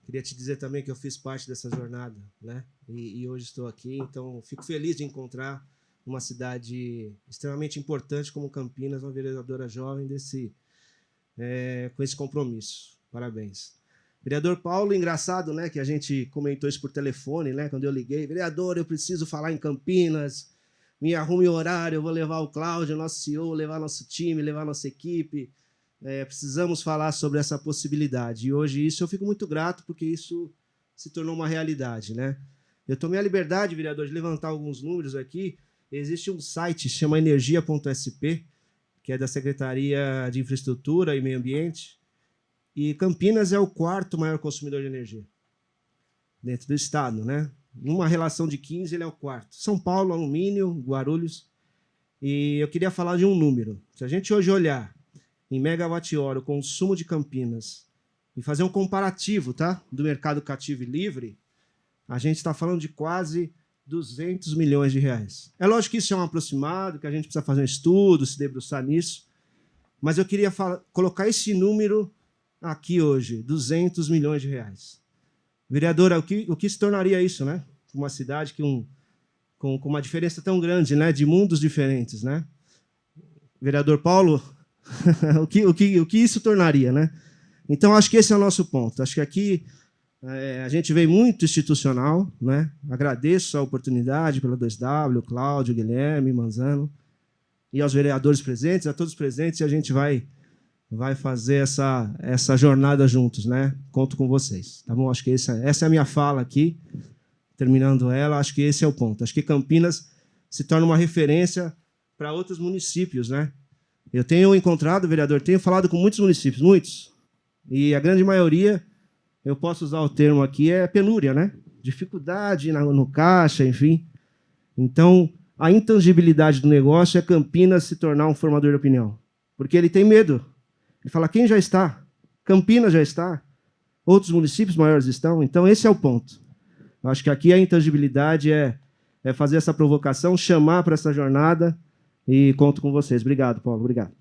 Queria te dizer também que eu fiz parte dessa jornada, né? E hoje estou aqui, então fico feliz de encontrar uma cidade extremamente importante como Campinas, uma vereadora jovem com esse compromisso. Parabéns. Vereador Paulo, engraçado, né, que a gente comentou isso por telefone, né, quando eu liguei. Vereador, eu preciso falar em Campinas, me arrume o horário, eu vou levar o Cláudio, nosso CEO, levar nosso time, levar nossa equipe. Precisamos falar sobre essa possibilidade. E hoje isso eu fico muito grato, porque isso se tornou uma realidade, né? Eu tomei a liberdade, vereador, de levantar alguns números aqui. Existe um site, chama energia.sp, que é da Secretaria de Infraestrutura e Meio Ambiente, e Campinas é o 4º maior consumidor de energia dentro do estado, né? Numa relação de 15, ele é o 4º. São Paulo, Alumínio, Guarulhos. E eu queria falar de um número. Se a gente hoje olhar em megawatt-hora o consumo de Campinas e fazer um comparativo, tá, do mercado cativo e livre, a gente está falando de quase 200 milhões de reais. É lógico que isso é um aproximado, que a gente precisa fazer um estudo, se debruçar nisso, mas eu queria colocar esse número aqui hoje, 200 milhões de reais. Vereadora, o que se tornaria isso, né? Uma cidade com uma diferença tão grande, né? De mundos diferentes, né? Vereador Paulo, o que isso tornaria, né? Então, acho que esse é o nosso ponto. Acho que aqui a gente veio muito institucional, né? Agradeço a oportunidade pela 2W, Cláudio, Guilherme, Manzano, e aos vereadores presentes, a todos os presentes, e a gente vai fazer essa jornada juntos, né? Conto com vocês, tá bom? Acho que essa é a minha fala aqui. Terminando ela, acho que esse é o ponto. Acho que Campinas se torna uma referência para outros municípios, né? Eu tenho encontrado, vereador, tenho falado com muitos municípios, muitos, e a grande maioria, eu posso usar o termo aqui, é penúria, né? Dificuldade no caixa, enfim. Então, a intangibilidade do negócio é Campinas se tornar um formador de opinião, porque ele tem medo. Ele fala, quem já está? Campinas já está. Outros municípios maiores estão. Então, esse é o ponto. Eu acho que aqui a intangibilidade é fazer essa provocação, chamar para essa jornada e conto com vocês. Obrigado, Paulo. Obrigado.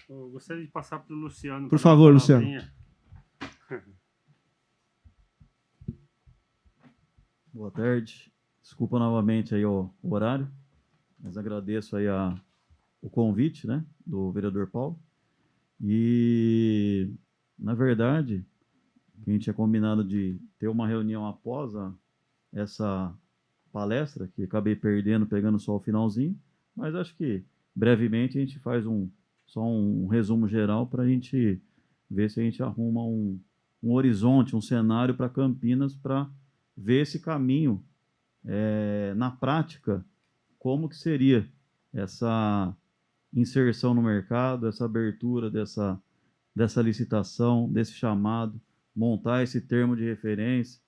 Eu gostaria de passar para o Luciano. Por favor, Luciano. Boa tarde. Desculpa novamente aí o horário, mas agradeço aí o convite, né, do vereador Paulo. E, na verdade, a gente tinha combinado de ter uma reunião após essa palestra, que acabei pegando só o finalzinho, mas acho que brevemente a gente faz só um resumo geral para a gente ver se a gente arruma um horizonte, um cenário para Campinas, para ver esse caminho na prática, como que seria essa inserção no mercado, essa abertura dessa licitação, desse chamado, montar esse termo de referência.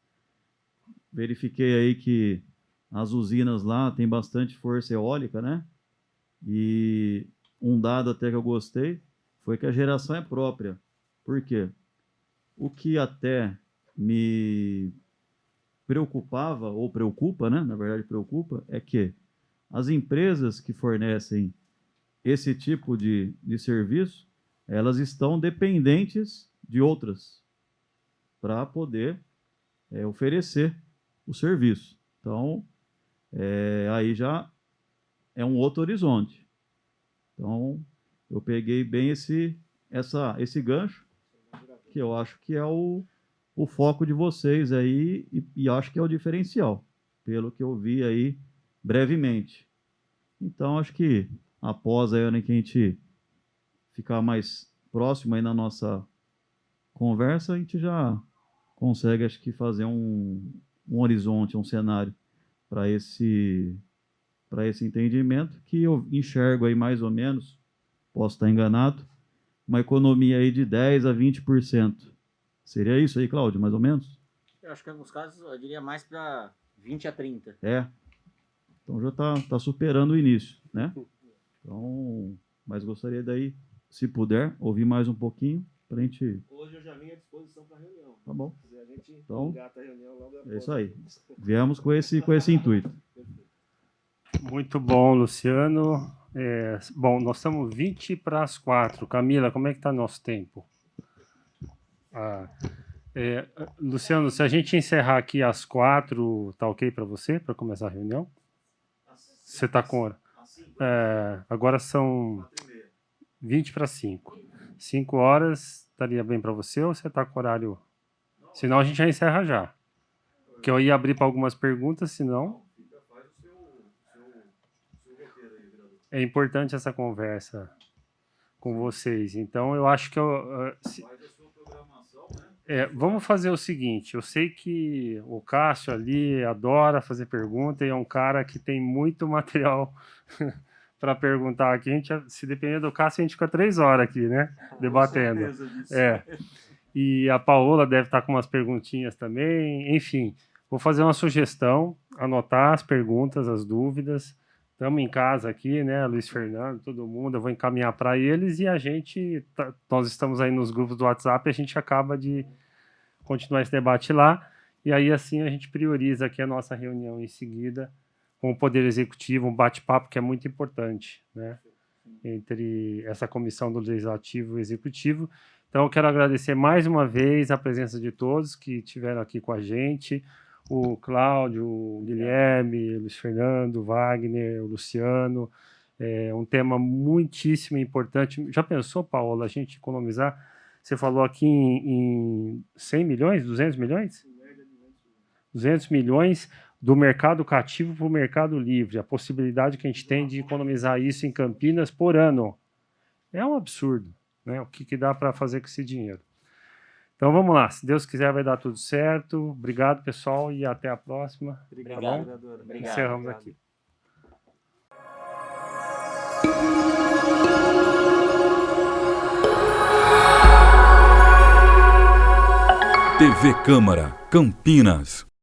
Verifiquei aí que as usinas lá têm bastante força eólica, né? E um dado até que eu gostei foi que a geração é própria. Por quê? O que até me preocupava, ou preocupa, né? Na verdade preocupa, é que as empresas que fornecem esse tipo de serviço, elas estão dependentes de outras para poder oferecer o serviço. Então, aí já é um outro horizonte. Então, eu peguei bem esse gancho, que eu acho que é o foco de vocês aí, e acho que é o diferencial, pelo que eu vi aí brevemente. Então, acho que após a hora em que a gente ficar mais próximo aí na nossa conversa, a gente já consegue, acho que, fazer um horizonte, um cenário para esse entendimento, que eu enxergo aí mais ou menos, posso estar enganado, uma economia aí de 10% a 20%. Seria isso aí, Cláudio, mais ou menos? Eu acho que em alguns casos eu diria mais para 20 a 30. Então já está superando o início, né? Então, mas gostaria daí, se puder, ouvir mais um pouquinho para a gente... Hoje eu já vim à disposição para a reunião. Tá bom. Se a gente Então, engata a reunião logo após. É isso aí. Viemos com esse intuito. Muito bom, Luciano. Bom, nós estamos 20 para as 4. Camila, como é que está nosso tempo? Luciano, se a gente encerrar aqui às 4, tá ok para você, para começar a reunião? Você está com hora? Agora são 20 para 5. 5 horas, estaria bem para você ou você está com horário? Senão a gente já encerra já. Que eu ia abrir para algumas perguntas, senão... É importante essa conversa com vocês. Então, eu acho que vamos fazer o seguinte. Eu sei que o Cássio ali adora fazer pergunta e é um cara que tem muito material para perguntar aqui. Se depender do Cássio, a gente fica 3 horas aqui, né? Debatendo. E a Paola deve estar com umas perguntinhas também. Enfim, vou fazer uma sugestão, anotar as perguntas, as dúvidas. Estamos em casa aqui, né, Luiz Fernando, todo mundo, eu vou encaminhar para eles e nós estamos aí nos grupos do WhatsApp, a gente acaba de continuar esse debate lá, e aí assim a gente prioriza aqui a nossa reunião em seguida com o Poder Executivo, um bate-papo que é muito importante, né, entre essa comissão do Legislativo e Executivo. Então eu quero agradecer mais uma vez a presença de todos que estiveram aqui com a gente, o Cláudio, o Guilherme, o Luiz Fernando, o Wagner, o Luciano. É um tema muitíssimo importante. Já pensou, Paola, a gente economizar? Você falou aqui em 100 milhões, 200 milhões? 200 milhões do mercado cativo para o mercado livre. A possibilidade que a gente tem de economizar isso em Campinas por ano. É um absurdo, né? O que dá para fazer com esse dinheiro? Então vamos lá, se Deus quiser vai dar tudo certo. Obrigado, pessoal, e até a próxima. Obrigado, tá bom? Obrigado. Encerramos aqui. TV Câmara, Campinas.